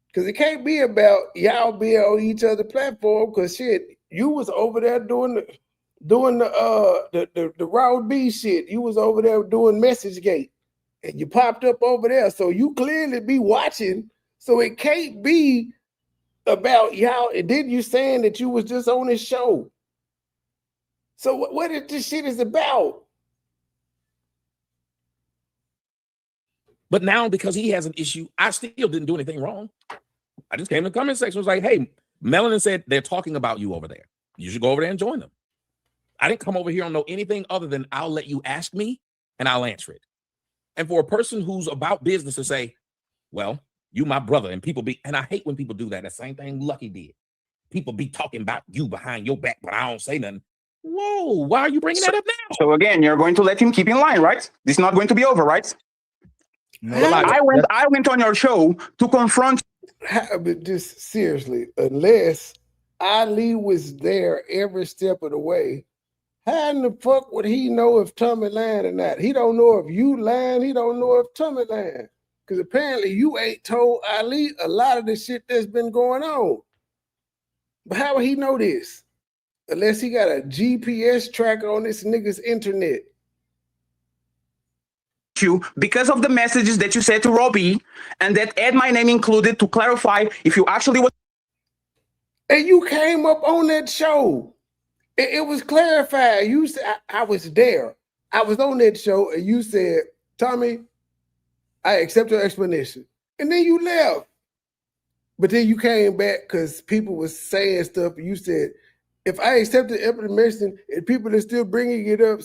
Because it can't be about y'all being on each other's platform, because shit, you was over there doing the raw B shit. You was over there doing MessageGate, and you popped up over there. So you clearly be watching. So it can't be about y'all. And then you saying that you was just on this show. So what is this shit is about? But now, because he has an issue, I still didn't do anything wrong. I just came in the comment section, was like, hey, Melanin said they're talking about you over there. You should go over there and join them. I didn't come over here and know anything other than I'll let you ask me and I'll answer it. And for a person who's about business to say, well, you my brother, and people be, and I hate when people do that. The same thing Lucky did. People be talking about you behind your back, but I don't say nothing. Whoa, why are you bringing that up now? So again, you're going to let him keep in line, right? This is not going to be over, right? No, I went on your show to confront. But just seriously, unless Ali was there every step of the way, how in the fuck would he know if Tommy lying or not? He don't know if you lying. He don't know if Tommy lying. Because apparently you ain't told Ali a lot of the shit that's been going on. But how would he know this? Unless he got a GPS tracker on this nigga's internet. You because of the messages that you said to Robbie and that add my name included to clarify if you actually was. And you came up on that show. It was clarified. You said I was there. I was on that show, and you said, Tommy, I accept your explanation. And then you left. But then you came back because people was saying stuff, and you said, if I accept the explanation, and people are still bringing it up,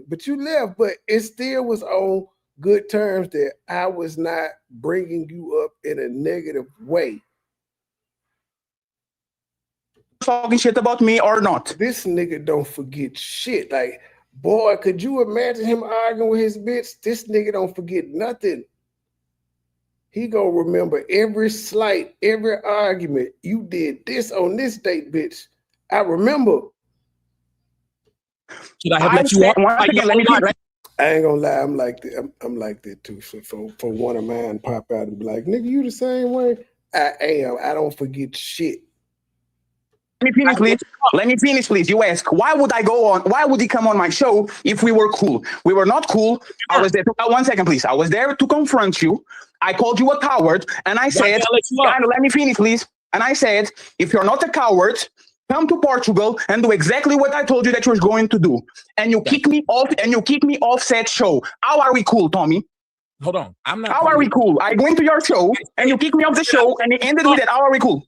but you left, but it still was on good terms that I was not bringing you up in a negative way. Talking shit about me or not? This nigga don't forget shit. Like, boy, could you imagine him arguing with his bitch? This nigga don't forget nothing. He gonna remember every slight, every argument. You did this on this date, bitch. I remember. Should I have let you up? I ain't gonna lie, I'm like that. I'm like that too. For one of mine pop out and be like, nigga, you the same way? I am. I don't forget shit. Let me finish, please. Let me finish, please. You ask, why would I go on? Why would he come on my show if we were cool? We were not cool. I was there. 1 second, please. I was there to confront you. I called you a coward, and I said, let me finish, please. And I said, if you're not a coward, come to Portugal and do exactly what I told you that you're going to do. And you kick me off, and you kick me off said show. How are we cool, Tommy? Hold on. I'm not. How are we cool? I went to your show, and you kick me off the show, and it ended with that. How are we cool?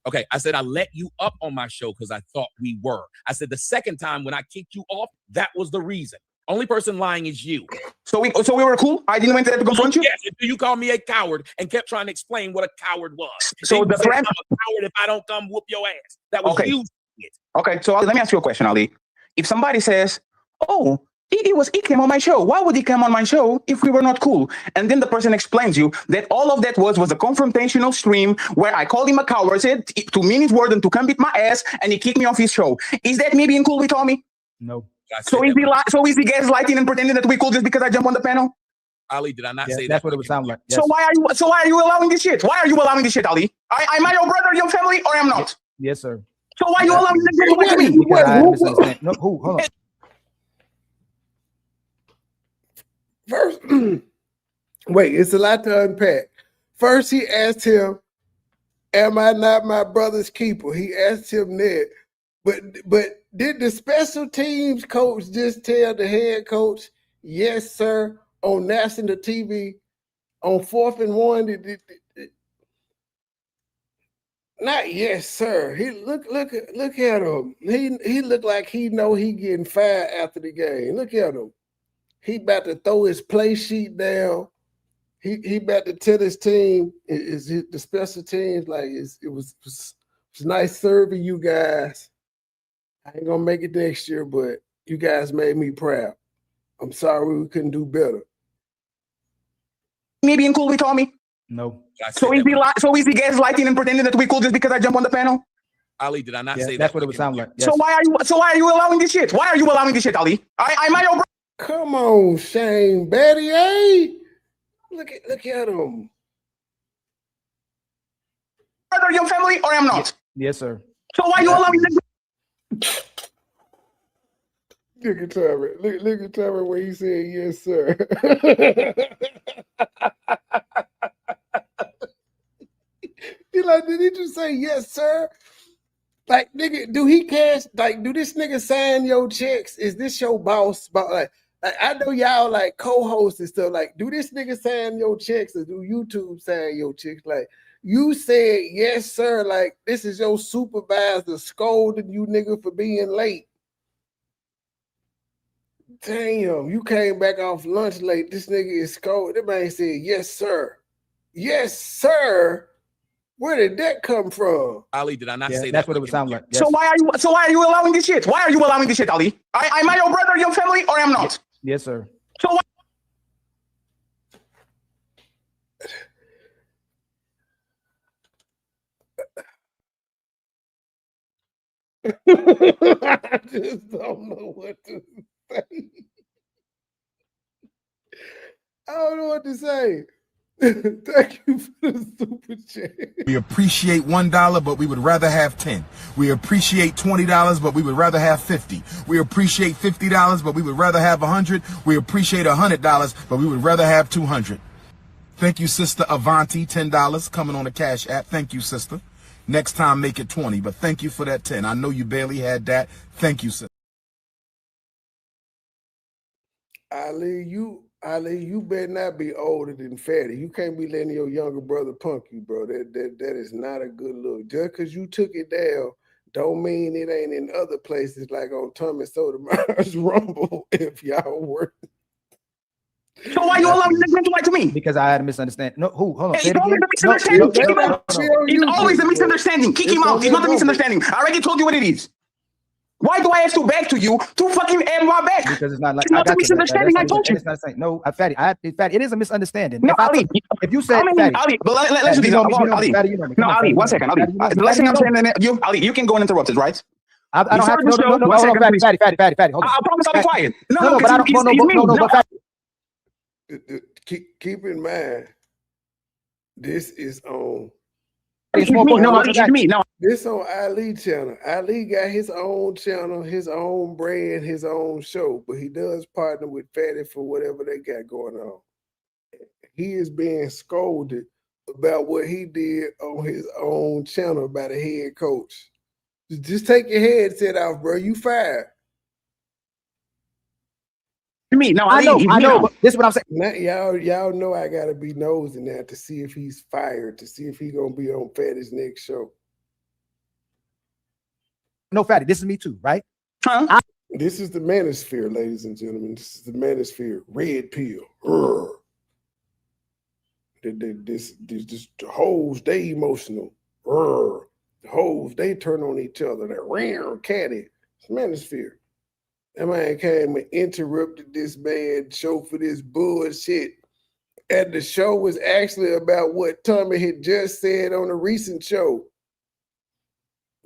Okay, I said I let you up on my show because I thought we were. I said the second time when I kicked you off, that was the reason. Only person lying is you. So we were cool? I didn't went there to confront you? Yes, you called me a coward and kept trying to explain what a coward was. So the friend, I'm a coward if I don't come whoop your ass. That was you. Okay, so let me ask you a question, Ali. If somebody says, oh, he came on my show. Why would he come on my show if we were not cool? And then the person explains you that all of that was a confrontational stream where I called him a coward, said to mean his word and to come beat my ass, and he kicked me off his show. Is that me being cool with Tommy? No. So is he gaslighting and pretending that we cool just because I jump on the panel? Ali, did I not say that? That's what it would sound like. Yes. So why are you allowing this shit? Why are you allowing this shit, Ali? Am I your brother, your family, or am not? Yes, sir. So why are you allowing this to me? Because I misunderstand. No, who? Hold on. First, wait, it's a lot to unpack. First, he asked him, am I not my brother's keeper? He asked him that. But did the special teams coach just tell the head coach, yes, sir, on national TV on 4th and 1? Not yes, sir. He look at him. He looked like he know he getting fired after the game. Look at him. He about to throw his play sheet down. He about to tell his team, the special teams, like it was nice serving you guys. I ain't gonna make it next year, but you guys made me proud. I'm sorry we couldn't do better. Me being cool with Tommy? No. So is he gaslighting and pretending that we cool just because I jump on the panel? Ali, did I not say that? That's what it would sound like. Yes. So why are you allowing this shit? Why are you allowing this shit, Ali? Am I your brother? Come on, Shane Battier. Look at him. Brother, your family, or am not? Yes, sir. So why are you allowing this? Look at Trevor. Look at Trevor when he said yes, sir. He like, did he just say yes, sir? Like, nigga, do he cash? Like, do this nigga sign your checks? Is this your boss? Like, I know y'all like co-hosts and stuff. Like, do this nigga sign your checks or do YouTube sign your checks? Like, You said yes, sir. Like this is your supervisor scolding you, nigga, for being late. Damn, you came back off lunch late. This nigga is scolding. That man said yes, sir. Yes, sir. Where did that come from? Ali, did I not say that's that? what it would sound like. So why are you allowing this shit? Why are you allowing this shit, Ali? Am I your brother, your family, or am not? Yes, sir. So why? I just don't know what to say. I don't know what to say. Thank you for the super chat. We appreciate $1, but we would rather have 10. We appreciate $20, but we would rather have 50. We appreciate $50, but we would rather have 100. We appreciate $100, but we would rather have 200. Thank you, Sister Avanti, $10 coming on the Cash App. Thank you, sister. Next time, make it 20, but thank you for that 10. I know you barely had that. Thank you, sister. Ali, you better not be older than Fatty. You can't be letting your younger brother punk you, bro. That is not a good look. Just because you took it down, don't mean it ain't in other places like on Tommy Sotomayor's Rumble. If y'all were. So why you allowing this man to lie to me? Because I had a misunderstanding. No, who? Hold on. It's always a misunderstanding. Kick him out. It's always a misunderstanding. Kick him out. It's not a misunderstanding. I already told you what it is. Why do I have to beg to you to fucking add my back? Because it's not like it's not a misunderstanding. I told you. It's not saying no, Fatty. Fatty, it is a misunderstanding. No, Ali. If you said Fatty, Ali, but let's do this. Ali. No, Ali. 1 second, Ali. The last thing I'm saying, Ali, you can go and interrupt it, right? I don't have to. No, Fatty. Hold on. I promise I'll be quiet. No, but I don't. No, Fatty. Keep in mind, this is on. It's me. No, this on Ali channel. Ali got his own channel, his own brand, his own show, but he does partner with Fatty for whatever they got going on. He is being scolded about what he did on his own channel by the head coach. Just take your headset off, bro. You fired. Me, no, I know, but this is what I'm saying. Now, y'all know I gotta be nosing now to see if he's fired, to see if he's gonna be on Fatty's next show. No, Fatty, this is me too, right? This is the manosphere, ladies and gentlemen. This is the manosphere. Red pill. This the hoes, they emotional. The hoes, they turn on each other. They're rare catty. It's manosphere. That man came and interrupted this man's show for this bullshit. And the show was actually about what Tommy had just said on a recent show.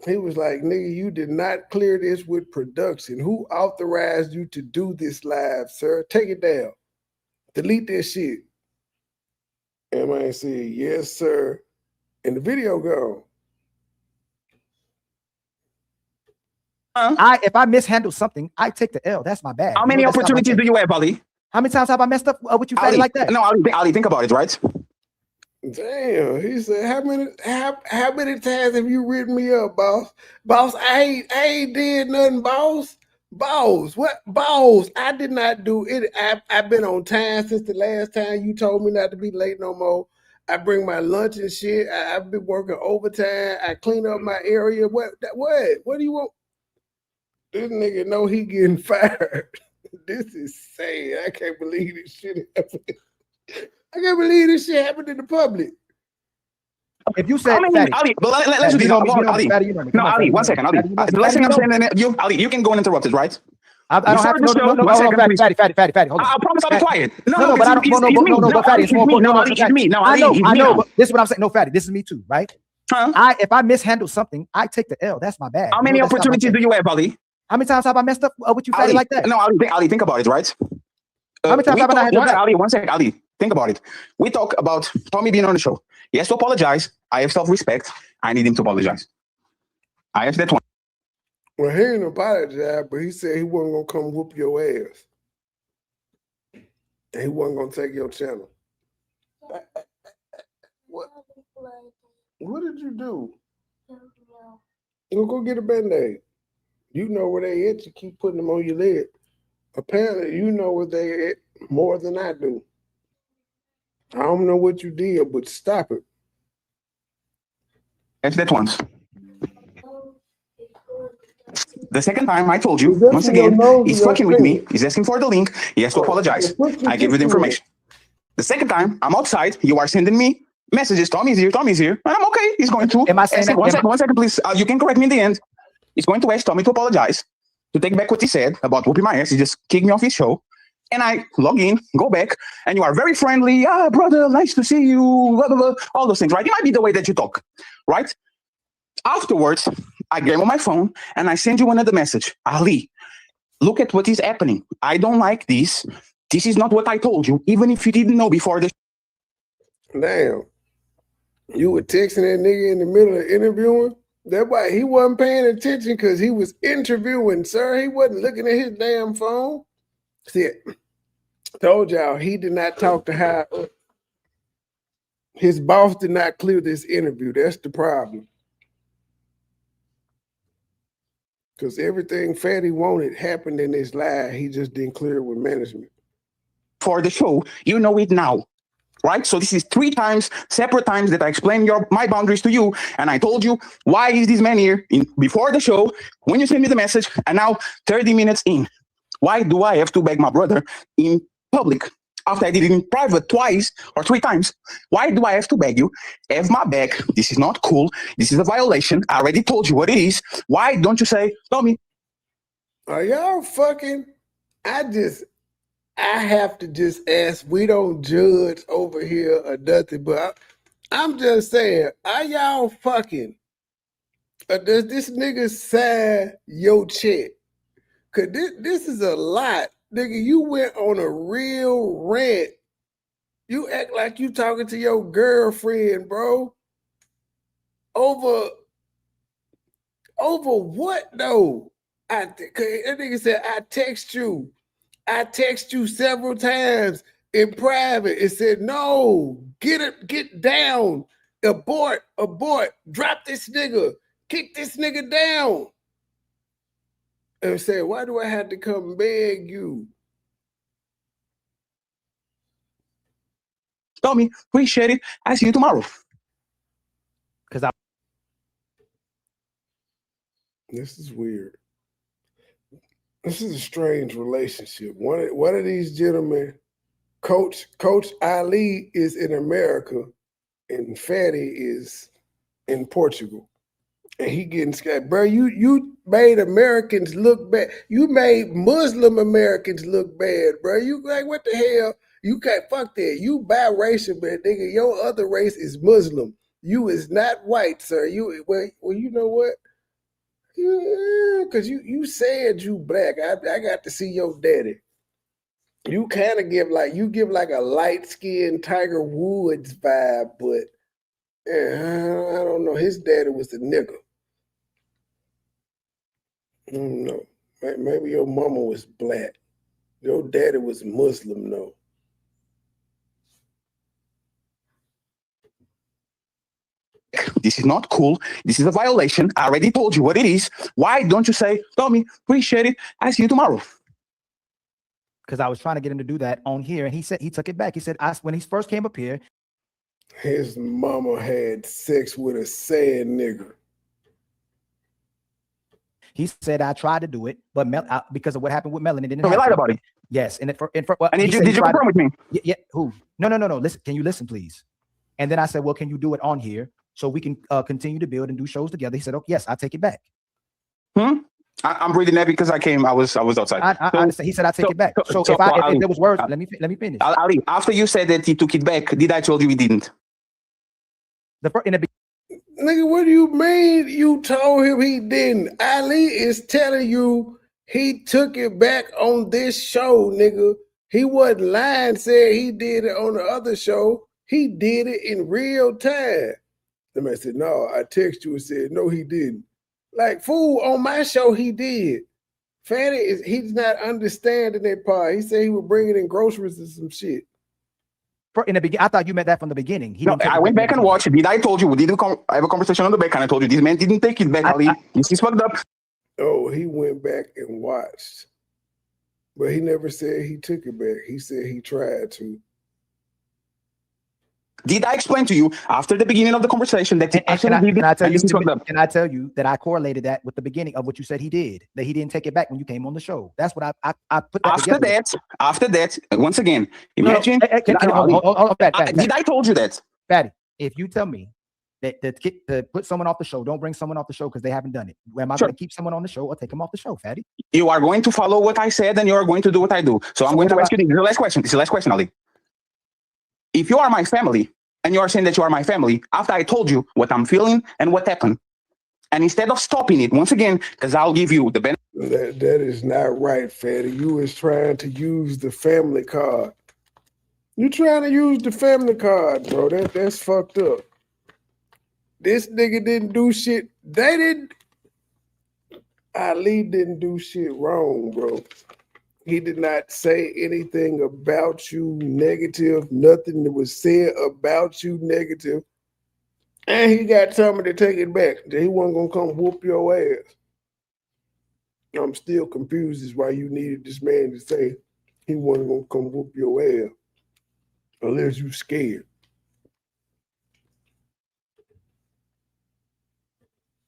He was like, nigga, you did not clear this with production. Who authorized you to do this live, sir? Take it down. Delete that shit. And man said, yes, sir. And the video gone. If I mishandle something, I take the L. That's my bad. How many opportunities do you have, Ali? How many times have I messed up with you, Fatty, like that? No, Ali, think about it, right? Damn, he said, how many times have you written me up, boss? Boss, I ain't did nothing, boss. Boss, what? Boss, I did not do it. I've been on time since the last time you told me not to be late no more. I bring my lunch and shit. I've been working overtime. I clean up my area. What do you want? This nigga know he getting fired. This is sad. I can't believe this shit happened. I can't believe this shit happened in the public. If you said Ali, but let's do this. Ali. No, Ali, 1 second, Ali. The last thing I'm saying, Ali, you can go and interrupt it, right? I don't have to. No, Fatty. Hold on. I promise I'll be quiet. No, but I don't. No, but Fatty, it's more important. It's me. No, I know, but this is what I'm saying. No, Fatty, this is me too, right? If I mishandle something, I take the L. That's my bad. How many opportunities do you have, Ali? How many times have I messed up with you, Fatty, like that? No, Ali, think about it, right? How many times have I had Ali, 1 second, Ali, think about it. We talk about Tommy being on the show. He has to apologize. I have self-respect. I need him to apologize. I have that one. Well, he didn't apologize, but he said he wasn't gonna come whoop your ass. And he wasn't gonna take your channel. What did you do? Go get a Band-Aid. You know where they at. You keep putting them on your leg. Apparently, you know where they at more than I do. I don't know what you did, but stop it. Ask that once. The second time I told you, once again, he's fucking with me. He's asking for the link. He has to apologize. I gave you the information. The second time I'm outside, you are sending me messages. Tommy's here. Tommy's here. And I'm okay. He's going to. Am I saying that? One second, please. You can correct me in the end. He's going to ask Tommy to apologize, to take back what he said about whooping my ass. He just kicked me off his show. And I log in, go back, and you are very friendly. Ah, brother, nice to see you. Blah, blah, blah. All those things, right? It might be the way that you talk, right? Afterwards, I get on my phone and I send you another message. Ali, look at what is happening. I don't like this. This is not what I told you, even if you didn't know before this. Damn. You were texting that nigga in the middle of interviewing? That's why he wasn't paying attention, because he was interviewing, sir. He wasn't looking at his damn phone. See, told y'all he did not talk to High Up. His boss did not clear this interview. That's the problem. Because everything Fatty wanted happened in his life. He just didn't clear it with management. For the show, you know it now, right? So this is 3 times, separate times that I explained my boundaries to you. And I told you, why is this man here before the show, when you send me the message, and now 30 minutes in? Why do I have to beg my brother in public after I did it in private twice or 3 times? Why do I have to beg you? Have my back. This is not cool. This is a violation. I already told you what it is. Why don't you say, Tommy? Are y'all fucking? I have to just ask. We don't judge over here or nothing, but I'm just saying, are y'all fucking? Or does this nigga sign your check? Cause this is a lot. Nigga, you went on a real rant. You act like you talking to your girlfriend, bro. Over what though? That nigga said, I text you several times in private. It said, no, get down, abort, drop this nigga, kick this nigga down. And say, why do I have to come beg you? Tommy, appreciate it. I see you tomorrow. This is weird. This is a strange relationship. One of these gentlemen, Coach Ali is in America and Fatty is in Portugal. And he getting scared. Bro, you made Americans look bad. You made Muslim Americans look bad, bro. You like, what the hell? You can't, fuck that. You biracial, but nigga, your other race is Muslim. You is not white, sir. Well, you know what? Because you said you black. I got to see your daddy. You kind of give like a light-skinned Tiger Woods vibe, but I don't know. His daddy was a nigga. I don't know. Maybe your mama was black. Your daddy was Muslim, though. This is not cool. This is a violation. I already told you what it is. Why don't you say, Tommy, appreciate it. I see you tomorrow. Because I was trying to get him to do that on here, and he said he took it back. He said, when he first came up here, his mama had sex with a sad nigga. He said, I tried to do it, but because of what happened with Melanie, didn't happen. Lied about it. Yes. And did you confirm with me? Yeah. Who? No. Listen, can you listen, please? And then I said, well, can you do it on here so we can continue to build and do shows together? He said, oh, yes, I'll take it back. I'm reading that because I was outside. I understand. He said, I'll take it back. So if there was words, let me finish. Ali, after you said that he took it back, did I told you he didn't? Nigga, what do you mean you told him he didn't? Ali is telling you he took it back on this show, nigga. He wasn't lying, said he did it on the other show. He did it in real time. The man said, no, I text you and said, no, he didn't. Like, fool, on my show, he did. Fatty, he's not understanding that part. He said he was bringing in groceries and some shit. In the beginning, I thought you meant that from the beginning. I went back and watched it. I told you we didn't have a conversation on the back, and I told you this man didn't take it back, Ali. He's fucked up. Oh, he went back and watched. But he never said he took it back. He said he tried to. Did I explain to you after the beginning of the conversation that Can I tell you that I correlated that with the beginning of what you said he did, that he didn't take it back when you came on the show. That's what I put that together. After that, once again, imagine. Did I told you that? Fatty, if you tell me that to put someone off the show, don't bring someone off the show because they haven't done it. Am I going to keep someone on the show or take them off the show, Fatty? You are going to follow what I said and you are going to do what I do. So I'm going to ask you the last question. This is the last question, Ali. If you are my family and you are saying that you are my family, after I told you what I'm feeling and what happened, and instead of stopping it, once again, because I'll give you the benefit. That is not right, Fatty. You was trying to use the family card. You trying to use the family card, bro. That's fucked up. This nigga didn't do shit. Ali didn't do shit wrong, bro. He did not say anything about you negative. Nothing that was said about you negative. And he got somebody to take it back. That he wasn't going to come whoop your ass. I'm still confused as why you needed this man to say he wasn't going to come whoop your ass. Unless you scared.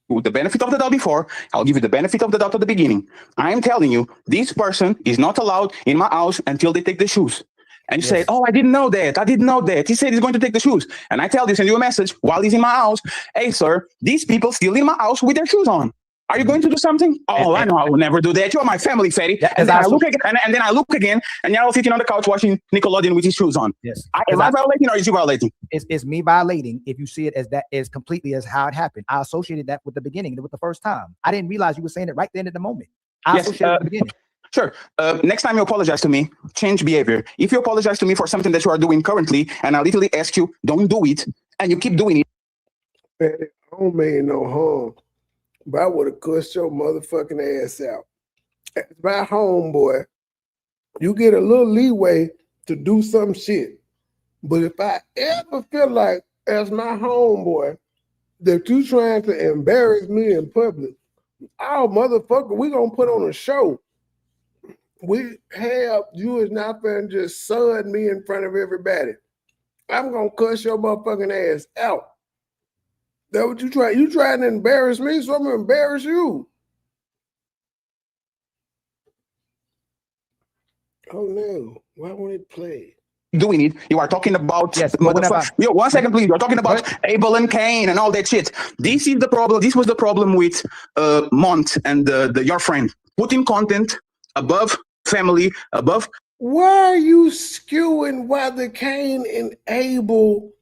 With the benefit of the doubt before, I'll give you the benefit of the doubt at the beginning. I'm telling you, this person is not allowed in my house until they take the shoes. And you say, oh, I didn't know that. I didn't know that. He said he's going to take the shoes. And I tell you, send you a message while he's in my house. Hey, sir, these people still in my house with their shoes on. Are you going to do something? Oh, I know I will never do that. You are my family, Fatty. And then I look again, and then I look again, and you're all sitting on the couch watching Nickelodeon with his shoes on. Yes. Am I violating or is you violating? It's me violating if you see it as completely as how it happened. I associated that with the beginning, with the first time. I didn't realize you were saying it right then at the moment. I associated at the beginning. Sure. Next time you apologize to me, change behavior. If you apologize to me for something that you are doing currently, and I literally ask you, don't do it, and you keep doing it. Fatty, I don't mean no harm. But I would have cussed your motherfucking ass out. As my homeboy, you get a little leeway to do some shit. But if I ever feel like, as my homeboy, that you trying to embarrass me in public, oh, motherfucker, we gonna put on a show. You is not gonna just sun me in front of everybody. I'm gonna cuss your motherfucking ass out. That what you try? You trying to embarrass me, so I'm gonna embarrass you. Oh no! Why won't it play? Doing it, you are talking about one second, please. You're talking about Abel and Cain and all that shit. This is the problem. This was the problem with Mont and your friend putting content above family, above. Why are you skewing why the Cain and Abel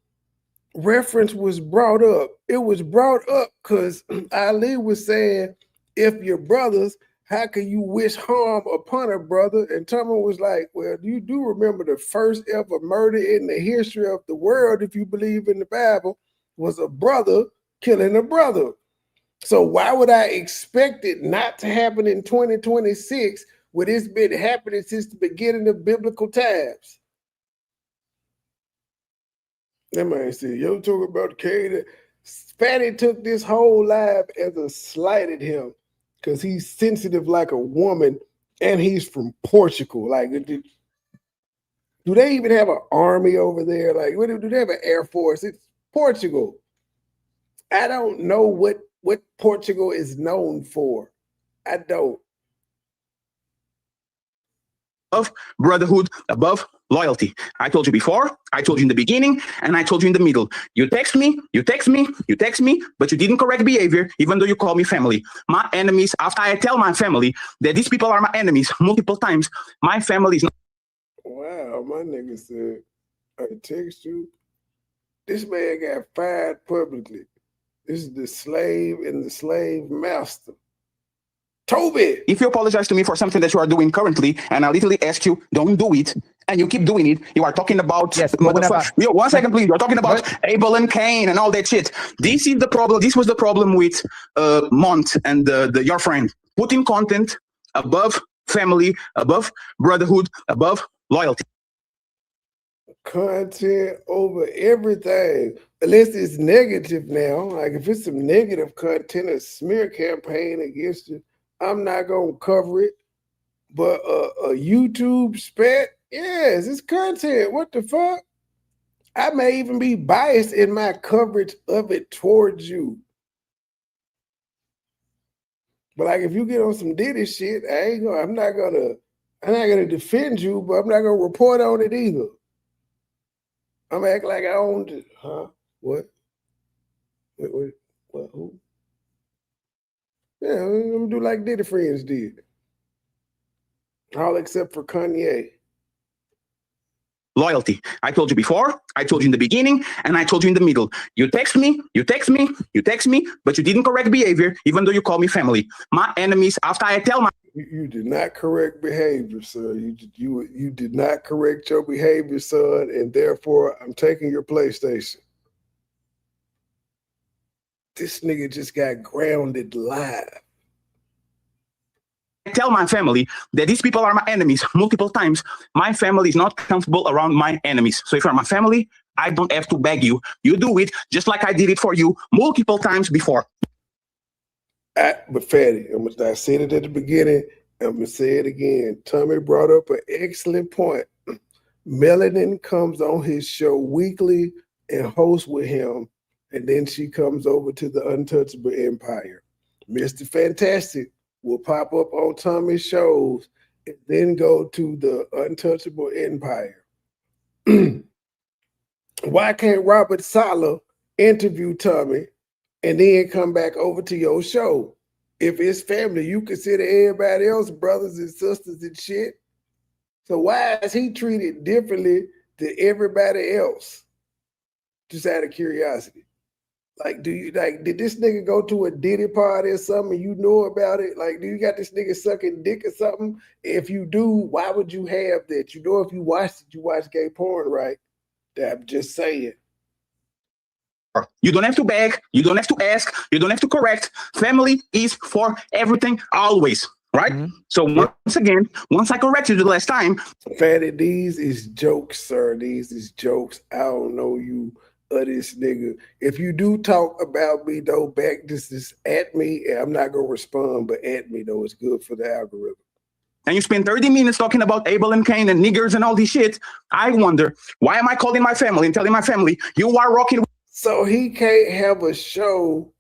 reference was brought up? It was brought up because Ali was saying, if you're brothers, how can you wish harm upon a brother? And Tommy was like, well, you do remember the first ever murder in the history of the world, if you believe in the Bible, was a brother killing a brother. So why would I expect it not to happen in 2026 when it's been happening since the beginning of biblical times? That man said, yo, talking about Cain. Fatty took this whole live as a slight at him because he's sensitive like a woman and he's from Portugal. Like, do they even have an army over there? Like, do they have an air force? It's Portugal. I don't know what Portugal is known for. I don't. Above brotherhood, above loyalty. I told you before, I told you in the beginning, and I told you in the middle. You text me, but you didn't correct behavior, even though you call me family. My enemies, after I tell my family that these people are my enemies multiple times, my family is not. Wow, my nigga said, I text you. This man got fired publicly. This is the slave and the slave master. Toby! If you apologize to me for something that you are doing currently, and I literally ask you, don't do it, and you keep doing it, you are talking about one second, please. You're talking about Abel and Cain and all that shit. This is the problem. This was the problem with Mont and your friend putting content above family, above brotherhood, above loyalty. Content over everything, unless it's negative now. Like if it's some negative content, a smear campaign against you, I'm not gonna cover it. But a YouTube spat, yes, it's content. What the fuck? I may even be biased in my coverage of it towards you. But like, if you get on some Diddy shit, I'm not gonna defend you, but I'm not gonna report on it either. I'm act like I owned it. Huh? What? Wait, what? Who? Yeah, I'm gonna do like Diddy friends did. All except for Kanye. Loyalty. I told you before, I told you in the beginning, and I told you in the middle. You text me, but you didn't correct behavior, even though you call me family. My enemies, after I tell my... You did not correct behavior, sir. You did not correct your behavior, son, and therefore I'm taking your PlayStation. This nigga just got grounded live. I tell my family that these people are my enemies multiple times. My family is not comfortable around my enemies. So if you're my family, I don't have to beg you. You do it just like I did it for you multiple times before. But Fatty, I said it at the beginning, I'm going to say it again. Tommy brought up an excellent point. Melanin comes on his show weekly and hosts with him, and then she comes over to the Untouchable Empire. Mr. Fantastic will pop up on Tommy's shows and then go to the Untouchable Empire. Why can't Robert Saleh interview Tommy and then come back over to your show? If it's family, you consider everybody else brothers and sisters and shit. So why is he treated differently than everybody else? Just out of curiosity. Like, did this nigga go to a Diddy party or something and you know about it? Like, do you got this nigga sucking dick or something? If you do, why would you have that? You know, if you watched it, you watch gay porn, right? I'm just saying. You don't have to beg. You don't have to ask. You don't have to correct. Family is for everything, always. Right? Mm-hmm. So once again, once I corrected you the last time. Fatty, these is jokes, sir. These is jokes. I don't know you. This nigga. If you do talk about me though, back this is at me, I'm not gonna respond, but at me though, it's good for the algorithm. And you spend 30 minutes talking about Abel and Cain and niggers and all this shit. I wonder, why am I calling my family and telling my family you are rocking with... So he can't have a show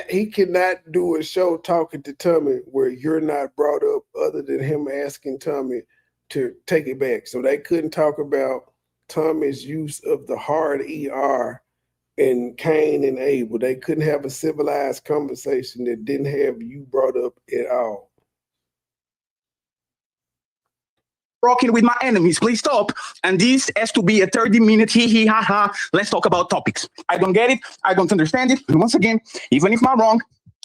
he cannot do a show talking to Tommy where you're not brought up other than him asking Tommy to take it back. So they couldn't talk about Tommy's use of the hard ER and Cain and Abel. They couldn't have a civilized conversation that didn't have you brought up at all. Rocking with my enemies, please stop. And this has to be a 30-minute hee ha ha. Let's talk about topics. I don't get it. I don't understand it. And once again, even if I'm wrong,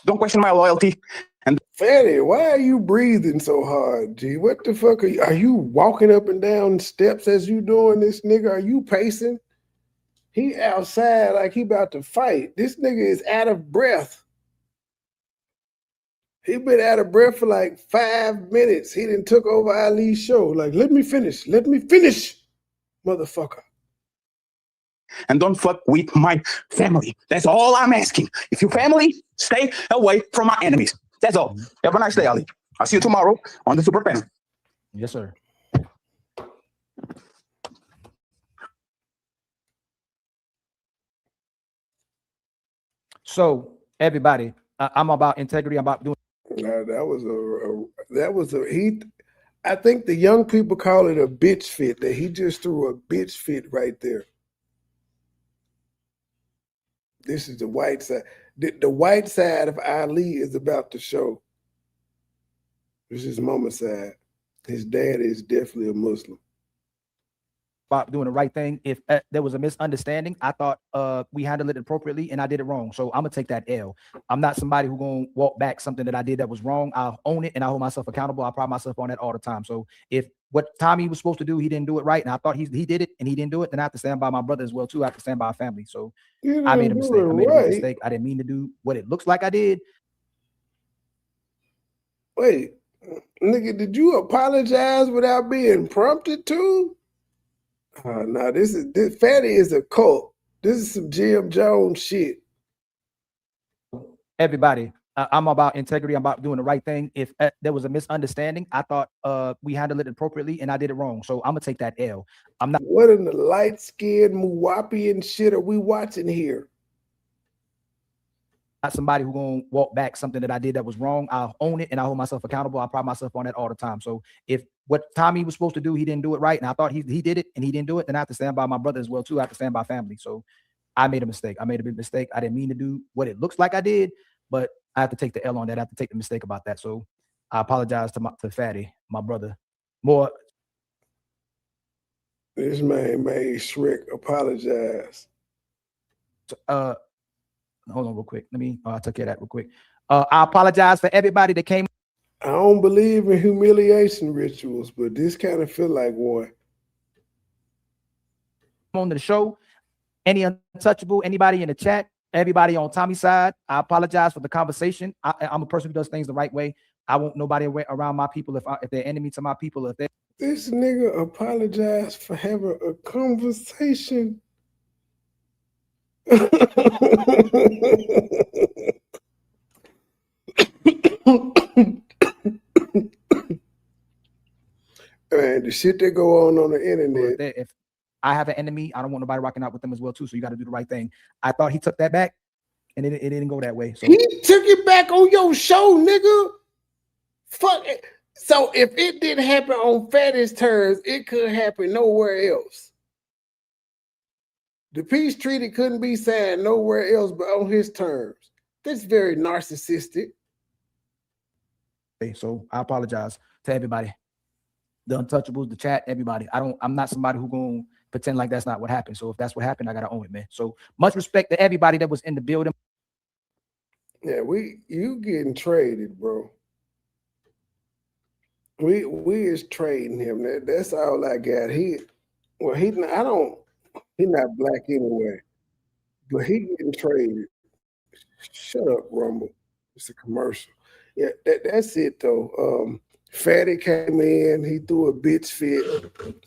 don't question my loyalty. And Fatty, why are you breathing so hard, G? What the fuck are you walking up and down steps as you doing this, nigga? Are you pacing? He outside like he about to fight. This nigga is out of breath. He been out of breath for like 5 minutes. He done took over Ali's show. Like, let me finish, motherfucker. And don't fuck with my family. That's all I'm asking. If you're family, stay away from my enemies. That's all. Have a nice day, Ali. I'll see you tomorrow on the Super Panel. Yes, sir. So, everybody, I'm about integrity. I'm about doing. I think the young people call it a bitch fit. That he just threw a bitch fit right there. This is the white side. The white side of Ali is about to show. This is mama's side. His dad is definitely a Muslim. About doing the right thing. If there was a misunderstanding, I thought we handled it appropriately and I did it wrong. So I'm gonna take that L. I'm not somebody who's gonna walk back something that I did that was wrong. I'll own it and I hold myself accountable. I pride myself on that all the time. So if what Tommy was supposed to do, he didn't do it right, and I thought he did it and he didn't do it, then I have to stand by my brother as well too. I have to stand by our family. So I made a mistake. I made a mistake. I didn't mean to do what it looks like I did. Wait, nigga, did you apologize without being prompted to? No, this Fatty is a cult. This is some Jim Jones shit. Everybody, I'm about integrity. I'm about doing the right thing. If there was a misunderstanding, I thought we handled it appropriately, and I did it wrong. So I'm gonna take that L. I'm not. What in the light-skinned Muwapian shit are we watching here? Not somebody who gonna walk back something that I did that was wrong. I'll own it and I hold myself accountable. I pride myself on that all the time. So if what Tommy was supposed to do, he didn't do it right, and I thought he did it and he didn't do it, then I have to stand by my brother as well too. I have to stand by family. So I made a mistake. I made a big mistake. I didn't mean to do what it looks like I did, but I have to take the L on that. I have to take the mistake about that. So I apologize to Fatty, my brother. More. This man made Shrek apologize. Hold on real quick. Let me I took care of that real quick. I apologize for everybody that came. I don't believe in humiliation rituals, but this kind of feel like one. On the show, any untouchable, anybody in the chat, everybody on Tommy's side, I apologize for the conversation. I'm a person who does things the right way. I won't nobody around my people if they're enemy to my people. If they This nigga apologized for having a conversation. Man, the shit that go on the internet. If I have an enemy, I don't want nobody rocking out with them as well too. So you got to do the right thing. I thought he took that back, and it didn't go that way. So he took it back on your show, nigga. Fuck it. So if it didn't happen on Fatty's terms, it could happen nowhere else. The peace treaty couldn't be signed nowhere else but on his terms. That's very narcissistic. So I apologize to everybody. The untouchables, the chat, everybody. I'm not somebody who gonna pretend like that's not what happened. So if that's what happened, I gotta own it, man. So much respect to everybody that was in the building. Yeah, you getting traded, bro. We is trading him. That's all I got. He's not black anyway, but he getting traded. Shut up, Rumble. It's a commercial. Yeah, that's it though. Fatty came in, he threw a bitch fit,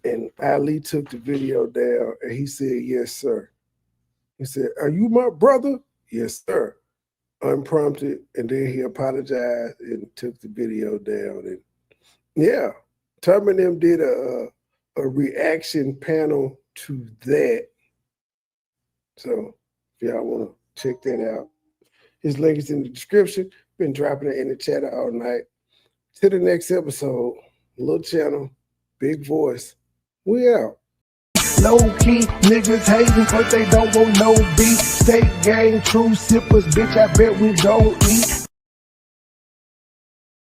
and Ali took the video down, and he said, "Yes, sir." He said, "Are you my brother?" "Yes, sir." Unprompted, and then he apologized and took the video down. And yeah, Tom and them did a reaction panel to that. So if y'all want to check that out, his link is in the description. Been dropping it in the chat all night. To the next episode, little channel, big voice. We out. Low key, niggas hating, but they don't want no beef. State gang, true sippers, bitch, I bet we don't eat.